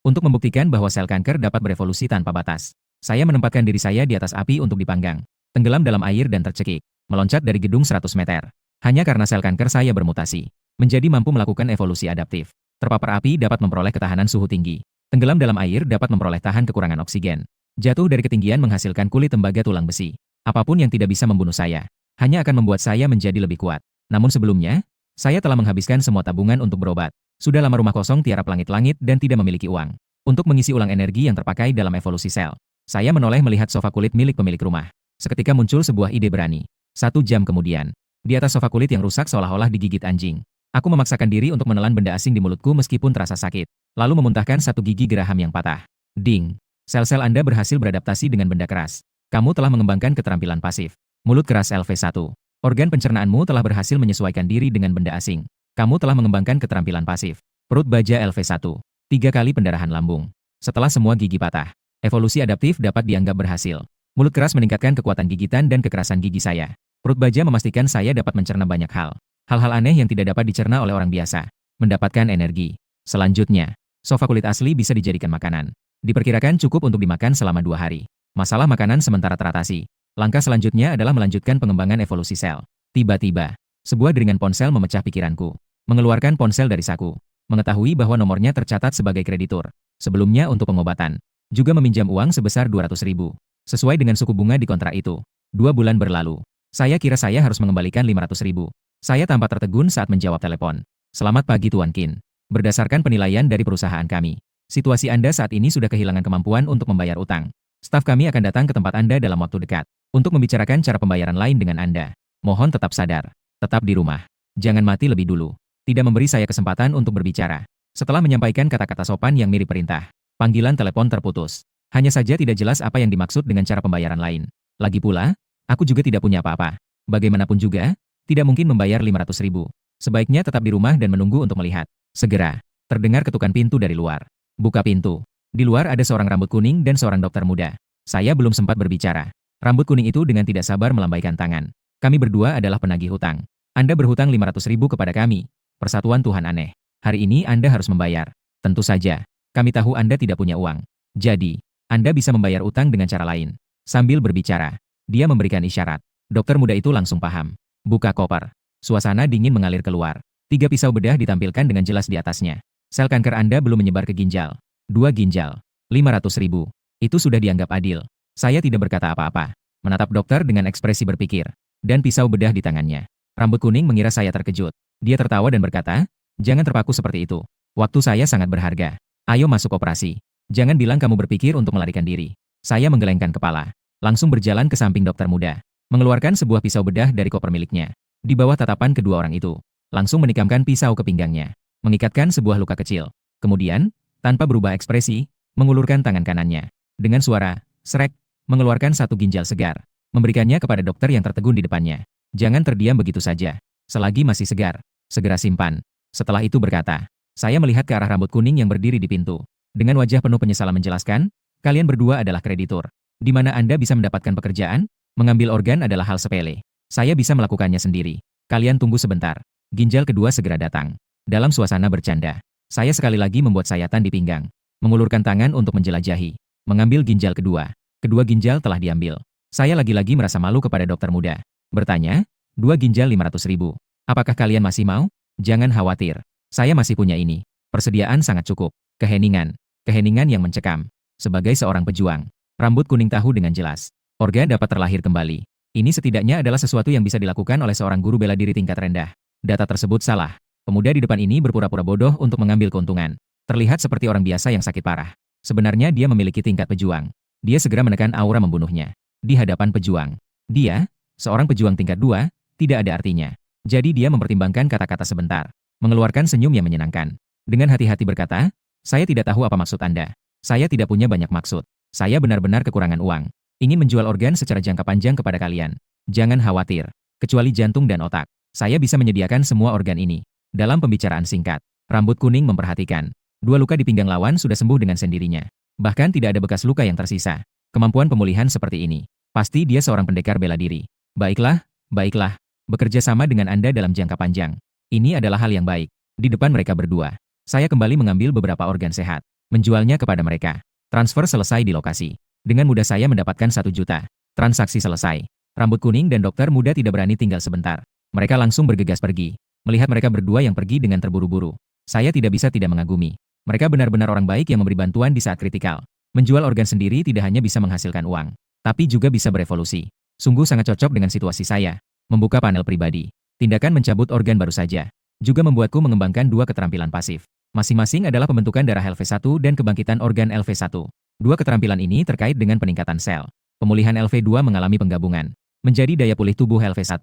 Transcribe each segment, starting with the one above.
Untuk membuktikan bahwa sel kanker dapat berevolusi tanpa batas, saya menempatkan diri saya di atas api untuk dipanggang, tenggelam dalam air dan tercekik, meloncat dari gedung 100 meter. Hanya karena sel kanker saya bermutasi, menjadi mampu melakukan evolusi adaptif. Terpapar api dapat memperoleh ketahanan suhu tinggi. Tenggelam dalam air dapat memperoleh tahan kekurangan oksigen. Jatuh dari ketinggian menghasilkan kulit tembaga tulang besi. Apapun yang tidak bisa membunuh saya, hanya akan membuat saya menjadi lebih kuat. Namun sebelumnya, saya telah menghabiskan semua tabungan untuk berobat. Sudah lama rumah kosong tiarap langit-langit dan tidak memiliki uang. Untuk mengisi ulang energi yang terpakai dalam evolusi sel, saya menoleh melihat sofa kulit milik pemilik rumah. Seketika muncul sebuah ide berani. 1 jam kemudian, di atas sofa kulit yang rusak seolah-olah digigit anjing, aku memaksakan diri untuk menelan benda asing di mulutku meskipun terasa sakit, lalu memuntahkan 1 gigi geraham yang patah. Ding! Sel-sel Anda berhasil beradaptasi dengan benda keras. Kamu telah mengembangkan keterampilan pasif. Mulut keras LV1. Organ pencernaanmu telah berhasil menyesuaikan diri dengan benda asing. Kamu telah mengembangkan keterampilan pasif. Perut baja LV1. 3 kali pendarahan lambung. Setelah semua gigi patah, evolusi adaptif dapat dianggap berhasil. Mulut keras meningkatkan kekuatan gigitan dan kekerasan gigi saya. Perut baja memastikan saya dapat mencerna banyak hal. Hal-hal aneh yang tidak dapat dicerna oleh orang biasa. Mendapatkan energi. Selanjutnya, sofa kulit asli bisa dijadikan makanan. Diperkirakan cukup untuk dimakan selama 2 hari. Masalah makanan sementara teratasi. Langkah selanjutnya adalah melanjutkan pengembangan evolusi sel. Tiba-tiba, sebuah deringan ponsel memecah pikiranku. Mengeluarkan ponsel dari saku. Mengetahui bahwa nomornya tercatat sebagai kreditur. Sebelumnya untuk pengobatan. Juga meminjam uang sebesar 200.000. Sesuai dengan suku bunga di kontrak itu. 2 bulan berlalu. Saya kira saya harus mengembalikan 500.000. Saya tampak tertegun saat menjawab telepon. Selamat pagi Tuan Qin. Berdasarkan penilaian dari perusahaan kami, situasi Anda saat ini sudah kehilangan kemampuan untuk membayar utang. Staf kami akan datang ke tempat Anda dalam waktu dekat untuk membicarakan cara pembayaran lain dengan Anda. Mohon tetap sadar, tetap di rumah. Jangan mati lebih dulu. Tidak memberi saya kesempatan untuk berbicara. Setelah menyampaikan kata-kata sopan yang mirip perintah, panggilan telepon terputus. Hanya saja tidak jelas apa yang dimaksud dengan cara pembayaran lain. Lagi pula, aku juga tidak punya apa-apa. Bagaimanapun juga, tidak mungkin membayar 500.000. Sebaiknya tetap di rumah dan menunggu untuk melihat. Segera, terdengar ketukan pintu dari luar. Buka pintu. Di luar ada seorang rambut kuning dan seorang dokter muda. Saya belum sempat berbicara. Rambut kuning itu dengan tidak sabar melambaikan tangan. Kami berdua adalah penagih hutang. Anda berhutang 500.000 kepada kami. Persatuan Tuhan aneh. Hari ini Anda harus membayar. Tentu saja. Kami tahu Anda tidak punya uang. Jadi, Anda bisa membayar utang dengan cara lain. Sambil berbicara, dia memberikan isyarat. Dokter muda itu langsung paham. Buka koper. Suasana dingin mengalir keluar. 3 pisau bedah ditampilkan dengan jelas di atasnya. Sel kanker Anda belum menyebar ke ginjal. 2 ginjal. 500.000. Itu sudah dianggap adil. Saya tidak berkata apa-apa. Menatap dokter dengan ekspresi berpikir. Dan pisau bedah di tangannya. Rambut kuning mengira saya terkejut. Dia tertawa dan berkata, jangan terpaku seperti itu. Waktu saya sangat berharga. Ayo masuk operasi. Jangan bilang kamu berpikir untuk melarikan diri. Saya menggelengkan kepala. Langsung berjalan ke samping dokter muda. Mengeluarkan sebuah pisau bedah dari koper miliknya. Di bawah tatapan kedua orang itu. Langsung menikamkan pisau ke pinggangnya. Mengikatkan sebuah luka kecil. Kemudian, tanpa berubah ekspresi, mengulurkan tangan kanannya. Dengan suara, srek, mengeluarkan 1 ginjal segar. Memberikannya kepada dokter yang tertegun di depannya. Jangan terdiam begitu saja. Selagi masih segar, segera simpan. Setelah itu berkata, saya melihat ke arah rambut kuning yang berdiri di pintu. Dengan wajah penuh penyesalan menjelaskan, kalian berdua adalah kreditur. Di mana Anda bisa mendapatkan pekerjaan? Mengambil organ adalah hal sepele. Saya bisa melakukannya sendiri. Kalian tunggu sebentar. Ginjal kedua segera datang. Dalam suasana bercanda, saya sekali lagi membuat sayatan di pinggang. Mengulurkan tangan untuk menjelajahi. Mengambil ginjal kedua. Kedua ginjal telah diambil. Saya lagi-lagi merasa malu kepada dokter muda. Bertanya, 2 ginjal 500.000. Apakah kalian masih mau? Jangan khawatir. Saya masih punya ini. Persediaan sangat cukup. Keheningan. Keheningan yang mencekam. Sebagai seorang pejuang, rambut kuning tahu dengan jelas. Organ dapat terlahir kembali. Ini setidaknya adalah sesuatu yang bisa dilakukan oleh seorang guru bela diri tingkat rendah. Data tersebut salah. Pemuda di depan ini berpura-pura bodoh untuk mengambil keuntungan. Terlihat seperti orang biasa yang sakit parah. Sebenarnya dia memiliki tingkat pejuang. Dia segera menekan aura membunuhnya. Di hadapan pejuang. Dia, seorang pejuang tingkat 2, tidak ada artinya. Jadi dia mempertimbangkan kata-kata sebentar. Mengeluarkan senyum yang menyenangkan. Dengan hati-hati berkata, saya tidak tahu apa maksud Anda. Saya tidak punya banyak maksud. Saya benar-benar kekurangan uang. Ingin menjual organ secara jangka panjang kepada kalian. Jangan khawatir. Kecuali jantung dan otak. Saya bisa menyediakan semua organ ini. Dalam pembicaraan singkat, rambut kuning memperhatikan. 2 luka di pinggang lawan sudah sembuh dengan sendirinya. Bahkan tidak ada bekas luka yang tersisa. Kemampuan pemulihan seperti ini. Pasti dia seorang pendekar bela diri. Baiklah, baiklah. Bekerja sama dengan Anda dalam jangka panjang. Ini adalah hal yang baik. Di depan mereka berdua, saya kembali mengambil beberapa organ sehat. menjualnya kepada mereka. Transfer selesai di lokasi. Dengan mudah saya mendapatkan 1 juta. Transaksi selesai. Rambut kuning dan dokter muda tidak berani tinggal sebentar. Mereka langsung bergegas pergi. Melihat mereka berdua yang pergi dengan terburu-buru, saya tidak bisa tidak mengagumi. Mereka benar-benar orang baik yang memberi bantuan di saat kritikal. Menjual organ sendiri tidak hanya bisa menghasilkan uang, tapi juga bisa berevolusi. Sungguh sangat cocok dengan situasi saya. Membuka panel pribadi. Tindakan mencabut organ baru saja. Juga membuatku mengembangkan 2 keterampilan pasif. Masing-masing adalah pembentukan darah LV1 dan kebangkitan organ LV1. 2 keterampilan ini terkait dengan peningkatan sel. Pemulihan LV2 mengalami penggabungan. Menjadi daya pulih tubuh LV1.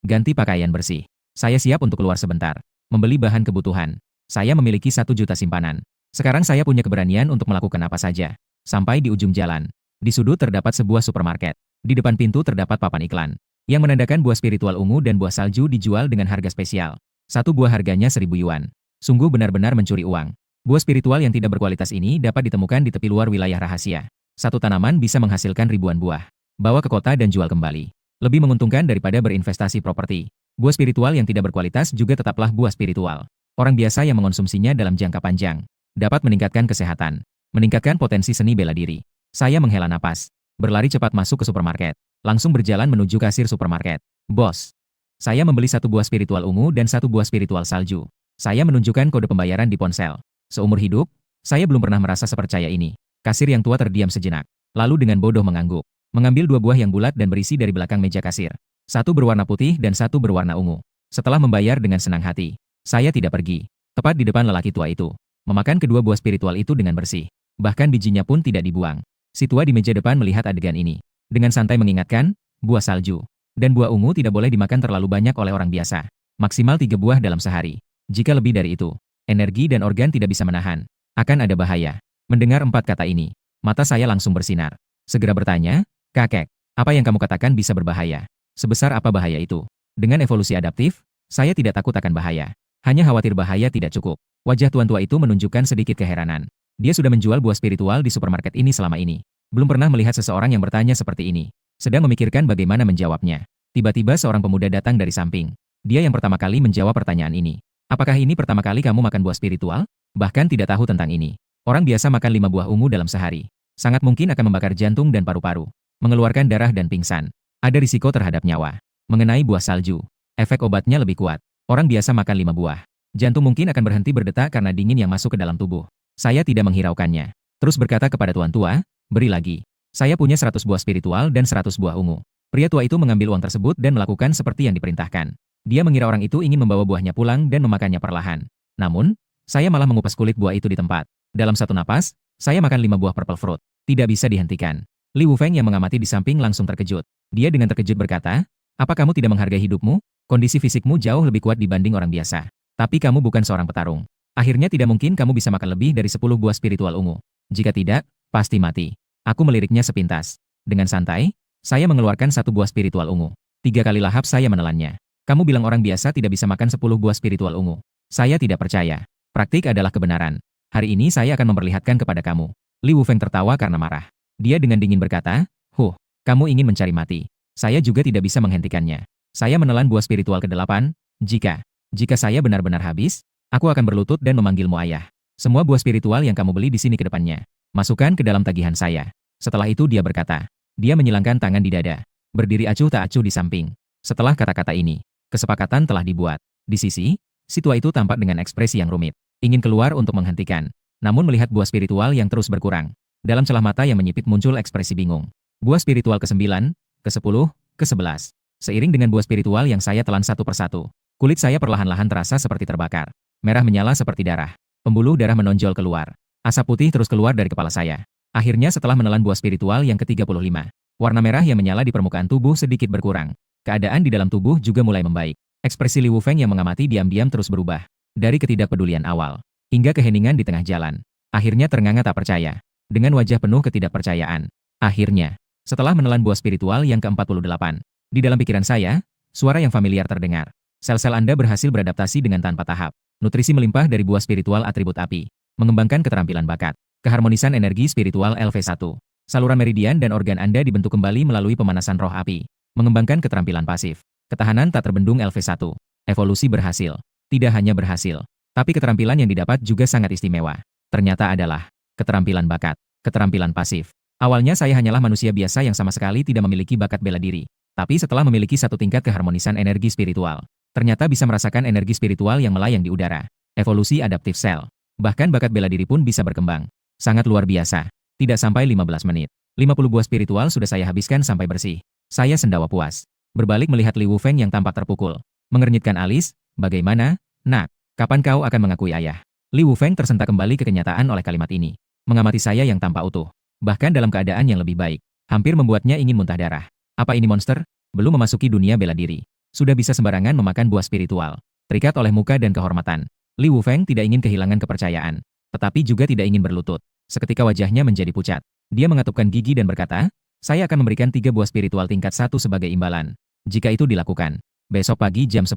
Ganti pakaian bersih. Saya siap untuk keluar sebentar. Membeli bahan kebutuhan. Saya memiliki 1 juta simpanan. Sekarang saya punya keberanian untuk melakukan apa saja. Sampai di ujung jalan. Di sudut terdapat sebuah supermarket. Di depan pintu terdapat papan iklan yang menandakan buah spiritual ungu dan buah salju dijual dengan harga spesial. 1 buah harganya 1.000 yuan. Sungguh benar-benar mencuri uang. Buah spiritual yang tidak berkualitas ini dapat ditemukan di tepi luar wilayah rahasia. 1 tanaman bisa menghasilkan ribuan buah. Bawa ke kota dan jual kembali. Lebih menguntungkan daripada berinvestasi properti. Buah spiritual yang tidak berkualitas juga tetaplah buah spiritual. Orang biasa yang mengonsumsinya dalam jangka panjang dapat meningkatkan kesehatan, meningkatkan potensi seni bela diri. Saya menghela napas, berlari cepat masuk ke supermarket, langsung berjalan menuju kasir supermarket. Bos, saya membeli 1 buah spiritual ungu dan 1 buah spiritual salju. Saya menunjukkan kode pembayaran di ponsel. Seumur hidup, saya belum pernah merasa sepercaya ini. Kasir yang tua terdiam sejenak, lalu dengan bodoh mengangguk, mengambil 2 buah yang bulat dan berisi dari belakang meja kasir. 1 berwarna putih dan 1 berwarna ungu. Setelah membayar dengan senang hati, saya tidak pergi. Tepat di depan lelaki tua itu. Memakan kedua buah spiritual itu dengan bersih. Bahkan bijinya pun tidak dibuang. Si tua di meja depan melihat adegan ini. Dengan santai mengingatkan, buah salju dan buah ungu tidak boleh dimakan terlalu banyak oleh orang biasa. Maksimal 3 buah dalam sehari. Jika lebih dari itu, energi dan organ tidak bisa menahan. Akan ada bahaya. Mendengar 4 kata ini, mata saya langsung bersinar. Segera bertanya, kakek, apa yang kamu katakan bisa berbahaya? Sebesar apa bahaya itu? Dengan evolusi adaptif, saya tidak takut akan bahaya. Hanya khawatir bahaya tidak cukup. Wajah tuan tua itu menunjukkan sedikit keheranan. Dia sudah menjual buah spiritual di supermarket ini selama ini. Belum pernah melihat seseorang yang bertanya seperti ini. Sedang memikirkan bagaimana menjawabnya. Tiba-tiba seorang pemuda datang dari samping. Dia yang pertama kali menjawab pertanyaan ini. Apakah ini pertama kali kamu makan buah spiritual? Bahkan tidak tahu tentang ini. Orang biasa makan 5 buah ungu dalam sehari. Sangat mungkin akan membakar jantung dan paru-paru. Mengeluarkan darah dan pingsan. Ada risiko terhadap nyawa. Mengenai buah salju, efek obatnya lebih kuat. Orang biasa makan 5 buah. Jantung mungkin akan berhenti berdetak karena dingin yang masuk ke dalam tubuh. Saya tidak menghiraukannya. Terus berkata kepada tuan tua, beri lagi. Saya punya 100 buah spiritual dan 100 buah ungu. Pria tua itu mengambil uang tersebut dan melakukan seperti yang diperintahkan. Dia mengira orang itu ingin membawa buahnya pulang dan memakannya perlahan. Namun, saya malah mengupas kulit buah itu di tempat. Dalam satu napas, saya makan 5 buah purple fruit. Tidak bisa dihentikan. Li Wufeng yang mengamati di samping langsung terkejut. Dia dengan terkejut berkata, apa kamu tidak menghargai hidupmu? Kondisi fisikmu jauh lebih kuat dibanding orang biasa. Tapi kamu bukan seorang petarung. Akhirnya tidak mungkin kamu bisa makan lebih dari 10 buah spiritual ungu. Jika tidak, pasti mati. Aku meliriknya sepintas. Dengan santai, saya mengeluarkan 1 buah spiritual ungu. 3 kali lahap saya menelannya. Kamu bilang orang biasa tidak bisa makan 10 buah spiritual ungu. Saya tidak percaya. Praktik adalah kebenaran. Hari ini saya akan memperlihatkan kepada kamu. Li Wufeng tertawa karena marah. Dia dengan dingin berkata, kamu ingin mencari mati. Saya juga tidak bisa menghentikannya. Saya menelan buah spiritual ke-8. Jika saya benar-benar habis, aku akan berlutut dan memanggilmu ayah. Semua buah spiritual yang kamu beli di sini ke depannya, masukkan ke dalam tagihan saya. Setelah itu dia berkata. Dia menyilangkan tangan di dada. Berdiri acuh tak acuh di samping. Setelah kata-kata ini, kesepakatan telah dibuat. Di sisi, si tua itu tampak dengan ekspresi yang rumit. Ingin keluar untuk menghentikan. Namun melihat buah spiritual yang terus berkurang. Dalam celah mata yang menyipit muncul ekspresi bingung. Buah spiritual ke-9, ke-10, ke-11. Seiring dengan buah spiritual yang saya telan satu persatu, kulit saya perlahan-lahan terasa seperti terbakar. Merah menyala seperti darah. Pembuluh darah menonjol keluar. Asap putih terus keluar dari kepala saya. Akhirnya setelah menelan buah spiritual yang ke-35, warna merah yang menyala di permukaan tubuh sedikit berkurang. Keadaan di dalam tubuh juga mulai membaik. Ekspresi Li Wufeng yang mengamati diam-diam terus berubah. Dari ketidakpedulian awal, hingga keheningan di tengah jalan. Akhirnya ternganga tak percaya. Dengan wajah penuh ketidakpercayaan. Akhirnya, setelah menelan buah spiritual yang ke-48, di dalam pikiran saya, suara yang familiar terdengar. Sel-sel Anda berhasil beradaptasi dengan tanpa tahap. Nutrisi melimpah dari buah spiritual atribut api. Mengembangkan keterampilan bakat. Keharmonisan energi spiritual LV1. Saluran meridian dan organ Anda dibentuk kembali melalui pemanasan roh api. Mengembangkan keterampilan pasif. Ketahanan tak terbendung LV1. Evolusi berhasil. Tidak hanya berhasil, tapi keterampilan yang didapat juga sangat istimewa. Ternyata adalah Keterampilan bakat. Keterampilan pasif. Awalnya saya hanyalah manusia biasa yang sama sekali tidak memiliki bakat bela diri. Tapi setelah memiliki satu tingkat keharmonisan energi spiritual, ternyata bisa merasakan energi spiritual yang melayang di udara. Evolusi adaptif sel. Bahkan bakat bela diri pun bisa berkembang. Sangat luar biasa. Tidak sampai 15 menit. 50 buah spiritual sudah saya habiskan sampai bersih. Saya sendawa puas. Berbalik melihat Li Wufeng yang tampak terpukul. Mengernyitkan alis, bagaimana, nak? Kapan kau akan mengakui ayah? Li Wufeng tersentak kembali ke kenyataan oleh kalimat ini. Mengamati saya yang tampak utuh. Bahkan dalam keadaan yang lebih baik. Hampir membuatnya ingin muntah darah. Apa ini monster? Belum memasuki dunia bela diri. Sudah bisa sembarangan memakan buah spiritual. Terikat oleh muka dan kehormatan. Li Wufeng tidak ingin kehilangan kepercayaan. Tetapi juga tidak ingin berlutut. Seketika wajahnya menjadi pucat. Dia mengatupkan gigi dan berkata, saya akan memberikan 3 buah spiritual tingkat 1 sebagai imbalan. Jika itu dilakukan, besok pagi jam 10.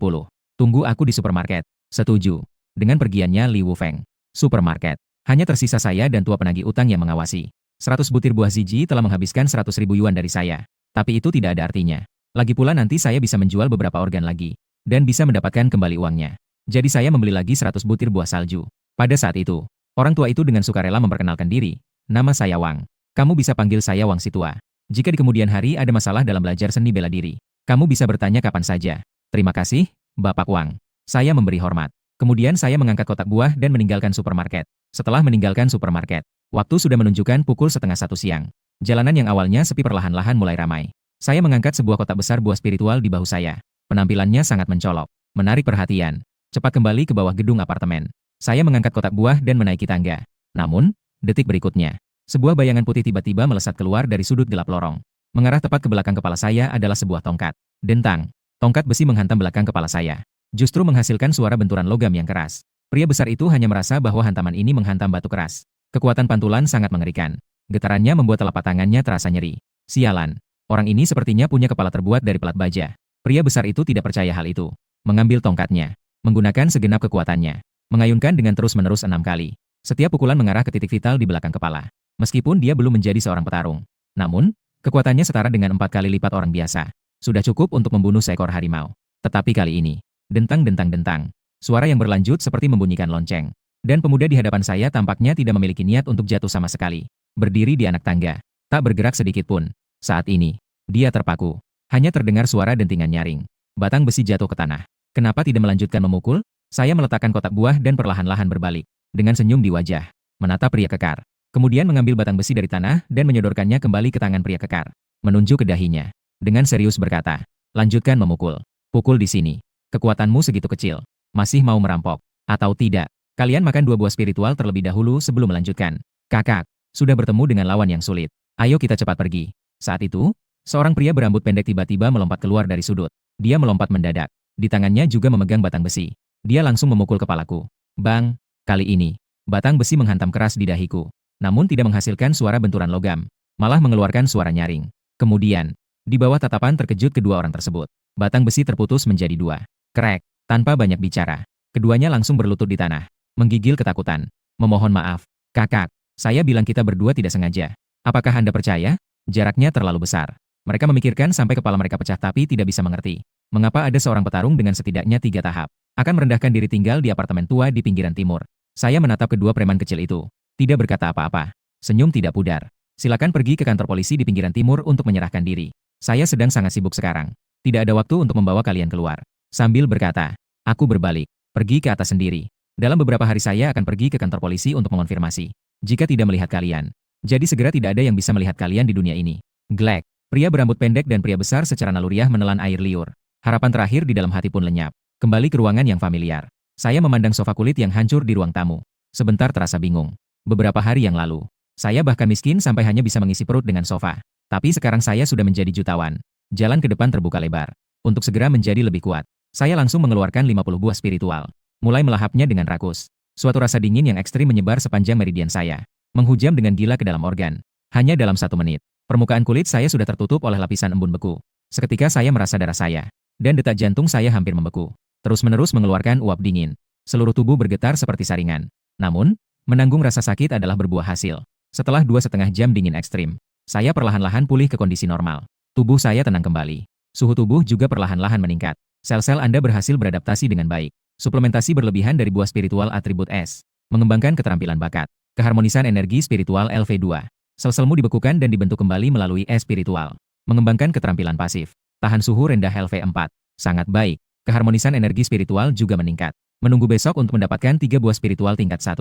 Tunggu aku di supermarket. Setuju. Dengan pergiannya Li Wufeng. Supermarket. Hanya tersisa saya dan tua penagih utang yang mengawasi. 100 butir buah ziji telah menghabiskan 100.000 yuan dari saya. Tapi itu tidak ada artinya. Lagi pula nanti saya bisa menjual beberapa organ lagi. Dan bisa mendapatkan kembali uangnya. Jadi saya membeli lagi 100 butir buah salju. Pada saat itu, orang tua itu dengan sukarela memperkenalkan diri. Nama saya Wang. Kamu bisa panggil saya Wang si tua. Jika di kemudian hari ada masalah dalam belajar seni bela diri, kamu bisa bertanya kapan saja. Terima kasih, Bapak Wang. Saya memberi hormat. Kemudian saya mengangkat kotak buah dan meninggalkan supermarket. Setelah meninggalkan supermarket, waktu sudah menunjukkan pukul 12:30 siang. Jalanan yang awalnya sepi perlahan-lahan mulai ramai. Saya mengangkat sebuah kotak besar buah spiritual di bahu saya. Penampilannya sangat mencolok, menarik perhatian. Cepat kembali ke bawah gedung apartemen. Saya mengangkat kotak buah dan menaiki tangga. Namun, detik berikutnya, sebuah bayangan putih tiba-tiba melesat keluar dari sudut gelap lorong. Mengarah tepat ke belakang kepala saya adalah sebuah tongkat. Dentang. Tongkat besi menghantam belakang kepala saya. Justru menghasilkan suara benturan logam yang keras. Pria besar itu hanya merasa bahwa hantaman ini menghantam batu keras. Kekuatan pantulan sangat mengerikan. Getarannya membuat telapak tangannya terasa nyeri. Sialan. Orang ini sepertinya punya kepala terbuat dari pelat baja. Pria besar itu tidak percaya hal itu. Mengambil tongkatnya. Menggunakan segenap kekuatannya. Mengayunkan dengan terus-menerus 6 kali. Setiap pukulan mengarah ke titik vital di belakang kepala. Meskipun dia belum menjadi seorang petarung. Namun, kekuatannya setara dengan 4 kali lipat orang biasa. Sudah cukup untuk membunuh seekor harimau. Tetapi kali ini, dentang-dentang-dentang. Suara yang berlanjut seperti membunyikan lonceng. Dan pemuda di hadapan saya tampaknya tidak memiliki niat untuk jatuh sama sekali. Berdiri di anak tangga. Tak bergerak sedikit pun. Saat ini, dia terpaku. Hanya terdengar suara dentingan nyaring. Batang besi jatuh ke tanah. Kenapa tidak melanjutkan memukul? Saya meletakkan kotak buah dan perlahan-lahan berbalik. Dengan senyum di wajah. Menatap pria kekar. Kemudian mengambil batang besi dari tanah dan menyodorkannya kembali ke tangan pria kekar. Menunjuk ke dahinya. Dengan serius berkata, lanjutkan memukul. Pukul di sini. Kekuatanmu segitu kecil. Masih mau merampok? Atau tidak? Kalian makan 2 buah spiritual terlebih dahulu sebelum melanjutkan. Kakak, sudah bertemu dengan lawan yang sulit. Ayo kita cepat pergi. Saat itu, seorang pria berambut pendek tiba-tiba melompat keluar dari sudut. Dia melompat mendadak. Di tangannya juga memegang batang besi. Dia langsung memukul kepalaku. Bang! Kali ini, batang besi menghantam keras di dahiku. Namun tidak menghasilkan suara benturan logam. Malah mengeluarkan suara nyaring. Kemudian, di bawah tatapan terkejut kedua orang tersebut, batang besi terputus menjadi 2. Krek! Tanpa banyak bicara, keduanya langsung berlutut di tanah. Menggigil ketakutan. Memohon maaf. Kakak, saya bilang kita berdua tidak sengaja. Apakah Anda percaya? Jaraknya terlalu besar. Mereka memikirkan sampai kepala mereka pecah tapi tidak bisa mengerti. Mengapa ada seorang petarung dengan setidaknya 3 tahap akan merendahkan diri tinggal di apartemen tua di pinggiran timur. Saya menatap kedua preman kecil itu. Tidak berkata apa-apa. Senyum tidak pudar. Silakan pergi ke kantor polisi di pinggiran timur untuk menyerahkan diri. Saya sedang sangat sibuk sekarang. Tidak ada waktu untuk membawa kalian keluar. Sambil berkata, aku berbalik. Pergi ke atas sendiri. Dalam beberapa hari saya akan pergi ke kantor polisi untuk mengonfirmasi. Jika tidak melihat kalian. Jadi segera tidak ada yang bisa melihat kalian di dunia ini. Glek. Pria berambut pendek dan pria besar secara naluriah menelan air liur. Harapan terakhir di dalam hati pun lenyap. Kembali ke ruangan yang familiar. Saya memandang sofa kulit yang hancur di ruang tamu. Sebentar terasa bingung. Beberapa hari yang lalu, saya bahkan miskin sampai hanya bisa mengisi perut dengan sofa. Tapi sekarang saya sudah menjadi jutawan. Jalan ke depan terbuka lebar. Untuk segera menjadi lebih kuat, saya langsung mengeluarkan 50 buah spiritual. Mulai melahapnya dengan rakus. Suatu rasa dingin yang ekstrim menyebar sepanjang meridian saya. Menghujam dengan gila ke dalam organ. Hanya dalam 1 menit, permukaan kulit saya sudah tertutup oleh lapisan embun beku. Seketika saya merasa darah saya. Dan detak jantung saya hampir membeku. Terus-menerus mengeluarkan uap dingin. Seluruh tubuh bergetar seperti saringan. Namun, menanggung rasa sakit adalah berbuah hasil. Setelah 2,5 jam dingin ekstrim, saya perlahan-lahan pulih ke kondisi normal. Tubuh saya tenang kembali. Suhu tubuh juga perlahan-lahan meningkat. Sel-sel Anda berhasil beradaptasi dengan baik. Suplementasi berlebihan dari buah spiritual atribut S. Mengembangkan keterampilan bakat. Keharmonisan energi spiritual LV2. Sel-selmu dibekukan dan dibentuk kembali melalui spiritual. Mengembangkan keterampilan pasif. Tahan suhu rendah LV4. Sangat baik. Keharmonisan energi spiritual juga meningkat. Menunggu besok untuk mendapatkan 3 buah spiritual tingkat 1.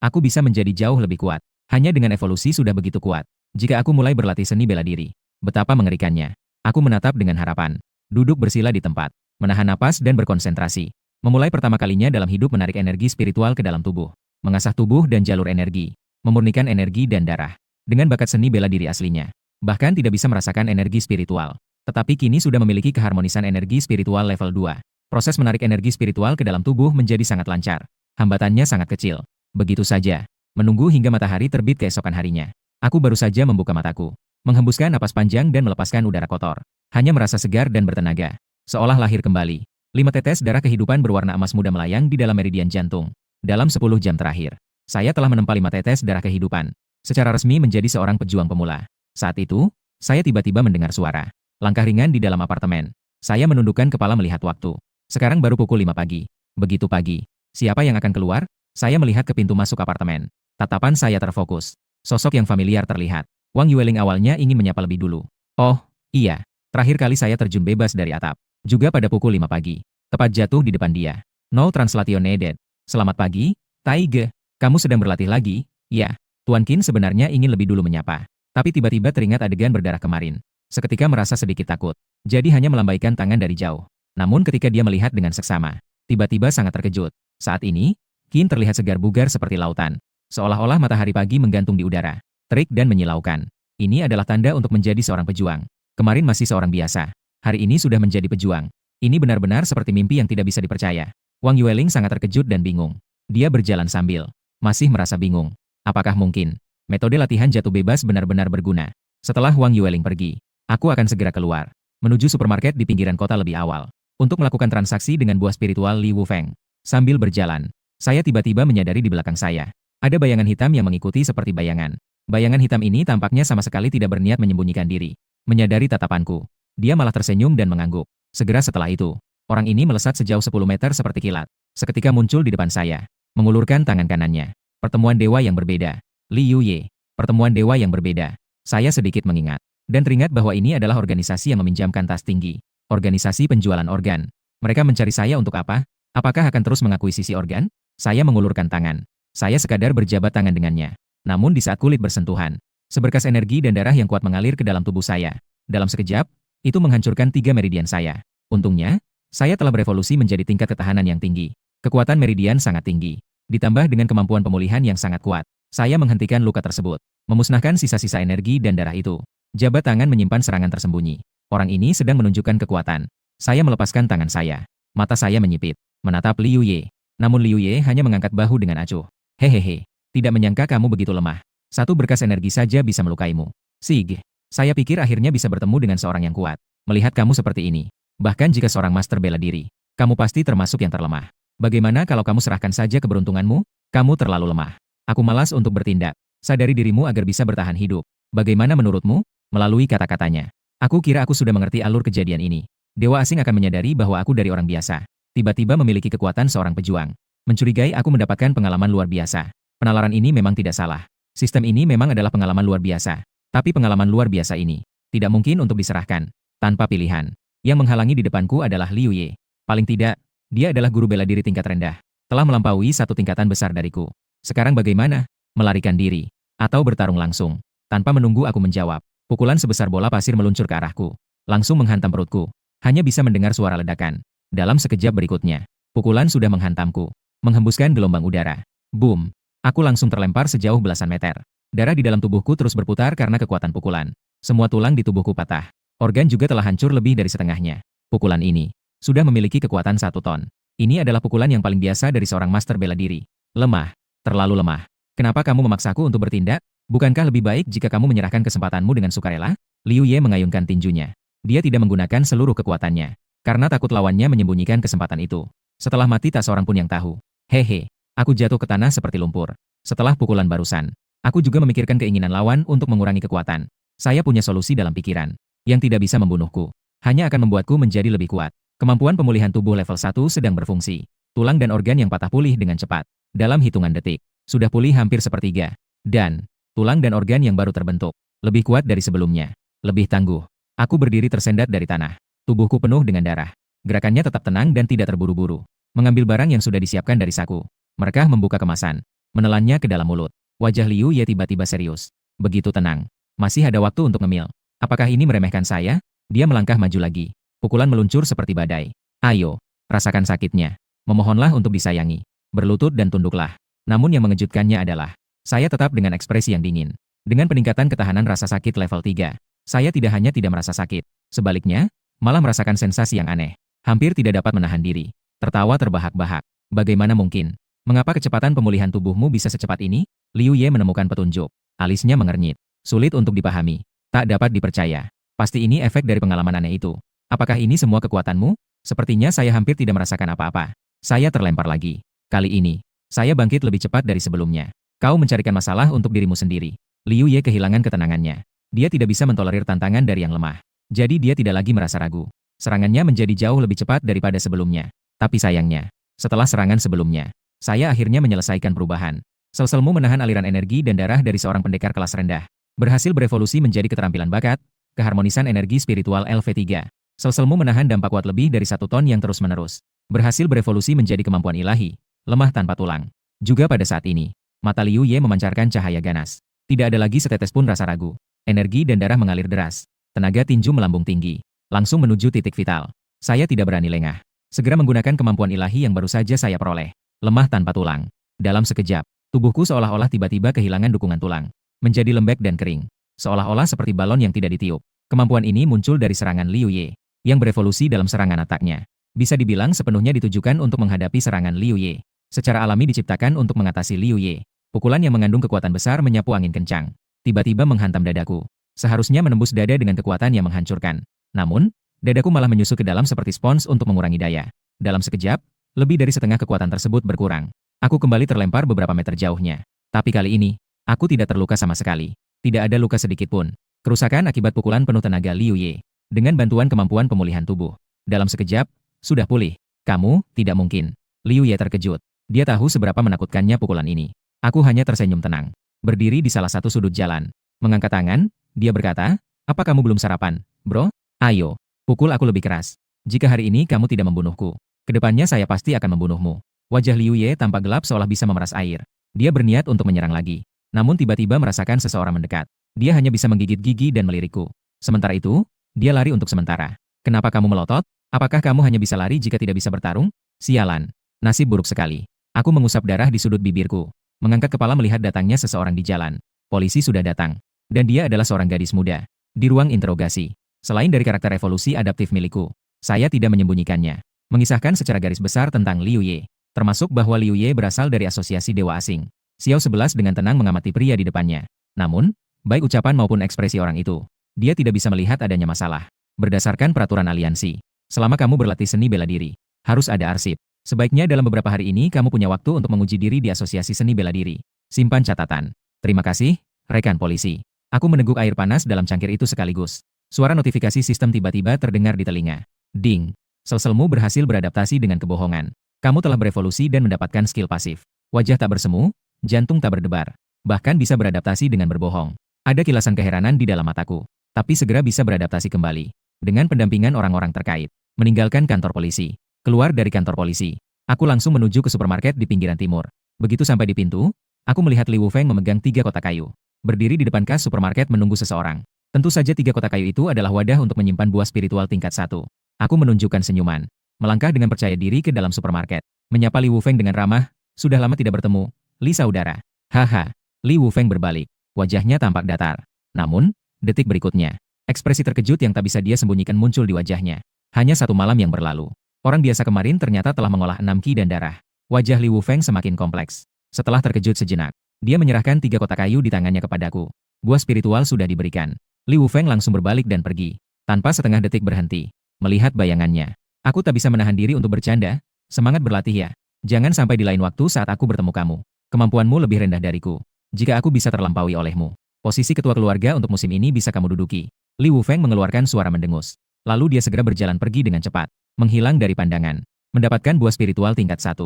Aku bisa menjadi jauh lebih kuat. Hanya dengan evolusi sudah begitu kuat. Jika aku mulai berlatih seni bela diri. Betapa mengerikannya. Aku menatap dengan harapan. Duduk bersila di tempat. Menahan napas dan berkonsentrasi. Memulai pertama kalinya dalam hidup menarik energi spiritual ke dalam tubuh. Mengasah tubuh dan jalur energi. Memurnikan energi dan darah. Dengan bakat seni bela diri aslinya. Bahkan tidak bisa merasakan energi spiritual. Tetapi kini sudah memiliki keharmonisan energi spiritual level 2. Proses menarik energi spiritual ke dalam tubuh menjadi sangat lancar. Hambatannya sangat kecil. Begitu saja. Menunggu hingga matahari terbit keesokan harinya. Aku baru saja membuka mataku. Menghembuskan napas panjang dan melepaskan udara kotor. Hanya merasa segar dan bertenaga. Seolah lahir kembali. 5 tetes darah kehidupan berwarna emas muda melayang di dalam meridian jantung. Dalam 10 jam terakhir, saya telah menempa 5 tetes darah kehidupan. Secara resmi menjadi seorang pejuang pemula. Saat itu, saya tiba-tiba mendengar suara. Langkah ringan di dalam apartemen. Saya menundukkan kepala melihat waktu. Sekarang baru pukul 5 pagi. Begitu pagi. Siapa yang akan keluar? Saya melihat ke pintu masuk apartemen. Tatapan saya terfokus. Sosok yang familiar terlihat. Wang Yueling awalnya ingin menyapa lebih dulu. Oh, iya. Terakhir kali saya terjun bebas dari atap. Juga pada pukul 5 pagi. Tepat jatuh di depan dia. No translation needed. Selamat pagi, Taige. Kamu sedang berlatih lagi? Ya. Tuan Qin sebenarnya ingin lebih dulu menyapa. Tapi tiba-tiba teringat adegan berdarah kemarin. Seketika merasa sedikit takut. Jadi hanya melambaikan tangan dari jauh. Namun ketika dia melihat dengan seksama, tiba-tiba sangat terkejut. Saat ini, Qin terlihat segar bugar seperti lautan. Seolah-olah matahari pagi menggantung di udara. Terik dan menyilaukan. Ini adalah tanda untuk menjadi seorang pejuang. Kemarin masih seorang biasa. Hari ini sudah menjadi pejuang. Ini benar-benar seperti mimpi yang tidak bisa dipercaya. Wang Yueling sangat terkejut dan bingung. Dia berjalan sambil. Masih merasa bingung. Apakah mungkin metode latihan jatuh bebas benar-benar berguna? Setelah Wang Yueling pergi, aku akan segera keluar. Menuju supermarket di pinggiran kota lebih awal. Untuk melakukan transaksi dengan buah spiritual Li Wufeng. Sambil berjalan, saya tiba-tiba menyadari di belakang saya. Ada bayangan hitam yang mengikuti seperti bayangan. Bayangan hitam ini tampaknya sama sekali tidak berniat menyembunyikan diri. Menyadari tatapanku. Dia malah tersenyum dan mengangguk. Segera setelah itu, orang ini melesat sejauh 10 meter seperti kilat. Seketika muncul di depan saya. Mengulurkan tangan kanannya. Pertemuan dewa yang berbeda. Li Yuye. Pertemuan dewa yang berbeda. Saya sedikit mengingat. Dan teringat bahwa ini adalah organisasi yang meminjamkan tas tinggi. Organisasi penjualan organ. Mereka mencari saya untuk apa? Apakah akan terus mengakuisisi organ? Saya mengulurkan tangan. Saya sekadar berjabat tangan dengannya. Namun di saat kulit bersentuhan, seberkas energi dan darah yang kuat mengalir ke dalam tubuh saya. Dalam sekejap, itu menghancurkan 3 meridian saya. Untungnya, saya telah berevolusi menjadi tingkat ketahanan yang tinggi. Kekuatan meridian sangat tinggi. Ditambah dengan kemampuan pemulihan yang sangat kuat. Saya menghentikan luka tersebut. Memusnahkan sisa-sisa energi dan darah itu. Jabat tangan menyimpan serangan tersembunyi. Orang ini sedang menunjukkan kekuatan. Saya melepaskan tangan saya. Mata saya menyipit. Menatap Liu Ye. Namun Liu Ye hanya mengangkat bahu dengan acuh. Hehehe. Tidak menyangka kamu begitu lemah. Satu berkas energi saja bisa melukaimu. Sig. Saya pikir akhirnya bisa bertemu dengan seorang yang kuat. Melihat kamu seperti ini. Bahkan jika seorang master bela diri, kamu pasti termasuk yang terlemah. Bagaimana kalau kamu serahkan saja keberuntunganmu? Kamu terlalu lemah. Aku malas untuk bertindak. Sadari dirimu agar bisa bertahan hidup. Bagaimana menurutmu? Melalui kata-katanya. Aku kira aku sudah mengerti alur kejadian ini. Dewa asing akan menyadari bahwa aku dari orang biasa. Tiba-tiba memiliki kekuatan seorang pejuang. Mencurigai aku mendapatkan pengalaman luar biasa. Penalaran ini memang tidak salah. Sistem ini memang adalah pengalaman luar biasa. Tapi pengalaman luar biasa ini tidak mungkin untuk diserahkan. Tanpa pilihan. Yang menghalangi di depanku adalah Liu Ye. Paling tidak, dia adalah guru bela diri tingkat rendah. Telah melampaui satu tingkatan besar dariku. Sekarang bagaimana? Melarikan diri. Atau bertarung langsung. Tanpa menunggu aku menjawab. Pukulan sebesar bola pasir meluncur ke arahku. Langsung menghantam perutku. Hanya bisa mendengar suara ledakan. Dalam sekejap berikutnya, pukulan sudah menghantamku. Menghembuskan gelombang udara. Boom. Aku langsung terlempar sejauh belasan meter. Darah di dalam tubuhku terus berputar karena kekuatan pukulan. Semua tulang di tubuhku patah. Organ juga telah hancur lebih dari setengahnya. Pukulan ini sudah memiliki kekuatan 1 ton. Ini adalah pukulan yang paling biasa dari seorang master bela diri. Lemah. Terlalu lemah. Kenapa kamu memaksaku untuk bertindak? Bukankah lebih baik jika kamu menyerahkan kesempatanmu dengan sukarela? Liu Ye mengayunkan tinjunya. Dia tidak menggunakan seluruh kekuatannya. Karena takut lawannya menyembunyikan kesempatan itu. Setelah mati tak seorang pun yang tahu. Hehe. Aku jatuh ke tanah seperti lumpur. Setelah pukulan barusan, aku juga memikirkan keinginan lawan untuk mengurangi kekuatan. Saya punya solusi dalam pikiran. Yang tidak bisa membunuhku. Hanya akan membuatku menjadi lebih kuat. Kemampuan pemulihan tubuh level 1 sedang berfungsi. Tulang dan organ yang patah pulih dengan cepat. Dalam hitungan detik. sudah pulih hampir sepertiga. Dan, tulang dan organ yang baru terbentuk, lebih kuat dari sebelumnya. Lebih tangguh. Aku berdiri tersendat dari tanah. Tubuhku penuh dengan darah. Gerakannya tetap tenang dan tidak terburu-buru. Mengambil barang yang sudah disiapkan dari saku. Mereka membuka kemasan. Menelannya ke dalam mulut. Wajah Liu Ye tiba-tiba serius. Begitu tenang. Masih ada waktu untuk ngemil. Apakah ini meremehkan saya? Dia melangkah maju lagi. Pukulan meluncur seperti badai. Ayo, rasakan sakitnya. Memohonlah untuk disayangi. Berlutut dan tunduklah. Namun yang mengejutkannya adalah, saya tetap dengan ekspresi yang dingin. Dengan peningkatan ketahanan rasa sakit level 3, saya tidak hanya tidak merasa sakit. Sebaliknya, malah merasakan sensasi yang aneh. Hampir tidak dapat menahan diri. Tertawa terbahak-bahak. Bagaimana mungkin? Mengapa kecepatan pemulihan tubuhmu bisa secepat ini? Liu Ye menemukan petunjuk. Alisnya mengernyit. Sulit untuk dipahami. Tak dapat dipercaya. Pasti ini efek dari pengalaman aneh itu. Apakah ini semua kekuatanmu? Sepertinya saya hampir tidak merasakan apa-apa. Saya terlempar lagi. Kali ini, saya bangkit lebih cepat dari sebelumnya. Kau mencarikan masalah untuk dirimu sendiri. Liu Ye kehilangan ketenangannya. Dia tidak bisa mentolerir tantangan dari yang lemah. Jadi dia tidak lagi merasa ragu. Serangannya menjadi jauh lebih cepat daripada sebelumnya. Tapi sayangnya, setelah serangan sebelumnya, saya akhirnya menyelesaikan perubahan. Sel-selmu menahan aliran energi dan darah dari seorang pendekar kelas rendah. Berhasil berevolusi menjadi keterampilan bakat, keharmonisan energi spiritual LV3. Sel-selmu menahan dampak kuat lebih dari 1 ton yang terus-menerus. Berhasil berevolusi menjadi kemampuan ilahi, lemah tanpa tulang. Juga pada saat ini, mata Liu Ye memancarkan cahaya ganas. Tidak ada lagi setetes pun rasa ragu. Energi dan darah mengalir deras. Tenaga tinju melambung tinggi. Langsung menuju titik vital. Saya tidak berani lengah. Segera menggunakan kemampuan ilahi yang baru saja saya peroleh. Lemah tanpa tulang. Dalam sekejap, tubuhku seolah-olah tiba-tiba kehilangan dukungan tulang. Menjadi lembek dan kering. Seolah-olah seperti balon yang tidak ditiup. Kemampuan ini muncul dari serangan Liu Ye, yang berevolusi dalam serangan ataknya. Bisa dibilang sepenuhnya ditujukan untuk menghadapi serangan Liu Ye. Secara alami diciptakan untuk mengatasi Liu Ye. Pukulan yang mengandung kekuatan besar menyapu angin kencang. Tiba-tiba menghantam dadaku. Seharusnya menembus dada dengan kekuatan yang menghancurkan. Namun, dadaku malah menyusut ke dalam seperti spons untuk mengurangi daya. Dalam sekejap, lebih dari setengah kekuatan tersebut berkurang. Aku kembali terlempar beberapa meter jauhnya. Tapi kali ini, aku tidak terluka sama sekali. Tidak ada luka sedikit pun. Kerusakan akibat pukulan penuh tenaga Liu Ye. Dengan bantuan kemampuan pemulihan tubuh. Dalam sekejap, sudah pulih. Kamu, tidak mungkin. Liu Ye terkejut. Dia tahu seberapa menakutkannya pukulan ini. Aku hanya tersenyum tenang. Berdiri di salah satu sudut jalan. Mengangkat tangan, dia berkata, apa kamu belum sarapan, bro? Ayo, pukul aku lebih keras. Jika hari ini kamu tidak membunuhku, kedepannya saya pasti akan membunuhmu. Wajah Liu Ye tampak gelap seolah bisa memeras air. Dia berniat untuk menyerang lagi. Namun tiba-tiba merasakan seseorang mendekat. Dia hanya bisa menggigit gigi dan melirikku. Sementara itu, dia lari untuk sementara. Kenapa kamu melotot? Apakah kamu hanya bisa lari jika tidak bisa bertarung? Sialan. Nasib buruk sekali. Aku mengusap darah di sudut bibirku. Mengangkat kepala melihat datangnya seseorang di jalan. Polisi sudah datang. Dan dia adalah seorang gadis muda. Di ruang interogasi. Selain dari karakter evolusi adaptif milikku, saya tidak menyembunyikannya. Mengisahkan secara garis besar tentang Liu Ye. Termasuk bahwa Liu Ye berasal dari asosiasi dewa asing. Xiao 11 dengan tenang mengamati pria di depannya. Namun, baik ucapan maupun ekspresi orang itu, dia tidak bisa melihat adanya masalah. Berdasarkan peraturan aliansi, selama kamu berlatih seni bela diri, harus ada arsip. Sebaiknya dalam beberapa hari ini kamu punya waktu untuk menguji diri di asosiasi seni bela diri. Simpan catatan. Terima kasih, rekan polisi. Aku meneguk air panas dalam cangkir itu sekaligus. Suara notifikasi sistem tiba-tiba terdengar di telinga. Ding. Sel-selmu berhasil beradaptasi dengan kebohongan. Kamu telah berevolusi dan mendapatkan skill pasif. Wajah tak bersemu, jantung tak berdebar. Bahkan bisa beradaptasi dengan berbohong. Ada kilasan keheranan di dalam mataku. Tapi segera bisa beradaptasi kembali. Dengan pendampingan orang-orang terkait. Meninggalkan kantor polisi. Keluar dari kantor polisi. Aku langsung menuju ke supermarket di pinggiran timur. Begitu sampai di pintu, aku melihat Li Wufeng memegang 3 kotak kayu. Berdiri di depan kas supermarket menunggu seseorang. Tentu saja 3 kotak kayu itu adalah wadah untuk menyimpan buah spiritual tingkat 1. Aku menunjukkan senyuman. Melangkah dengan percaya diri ke dalam supermarket. Menyapa Li Wufeng dengan ramah. Sudah lama tidak bertemu, Li saudara. Haha. Li Wufeng berbalik. Wajahnya tampak datar. Namun, detik berikutnya, ekspresi terkejut yang tak bisa dia sembunyikan muncul di wajahnya. Hanya 1 malam yang berlalu. Orang biasa kemarin ternyata telah mengolah 6 ki dan darah. Wajah Li Wufeng semakin kompleks. Setelah terkejut sejenak, dia menyerahkan 3 kotak kayu di tangannya kepadaku. Buah spiritual sudah diberikan. Li Wufeng langsung berbalik dan pergi. Tanpa setengah detik berhenti. Melihat bayangannya. Aku tak bisa menahan diri untuk bercanda. Semangat berlatih ya. Jangan sampai di lain waktu saat aku bertemu kamu. Kemampuanmu lebih rendah dariku. Jika aku bisa terlampaui olehmu, posisi ketua keluarga untuk musim ini bisa kamu duduki. Li Wufeng mengeluarkan suara mendengus. Lalu dia segera berjalan pergi dengan cepat. Menghilang dari pandangan. Mendapatkan buah spiritual tingkat 1.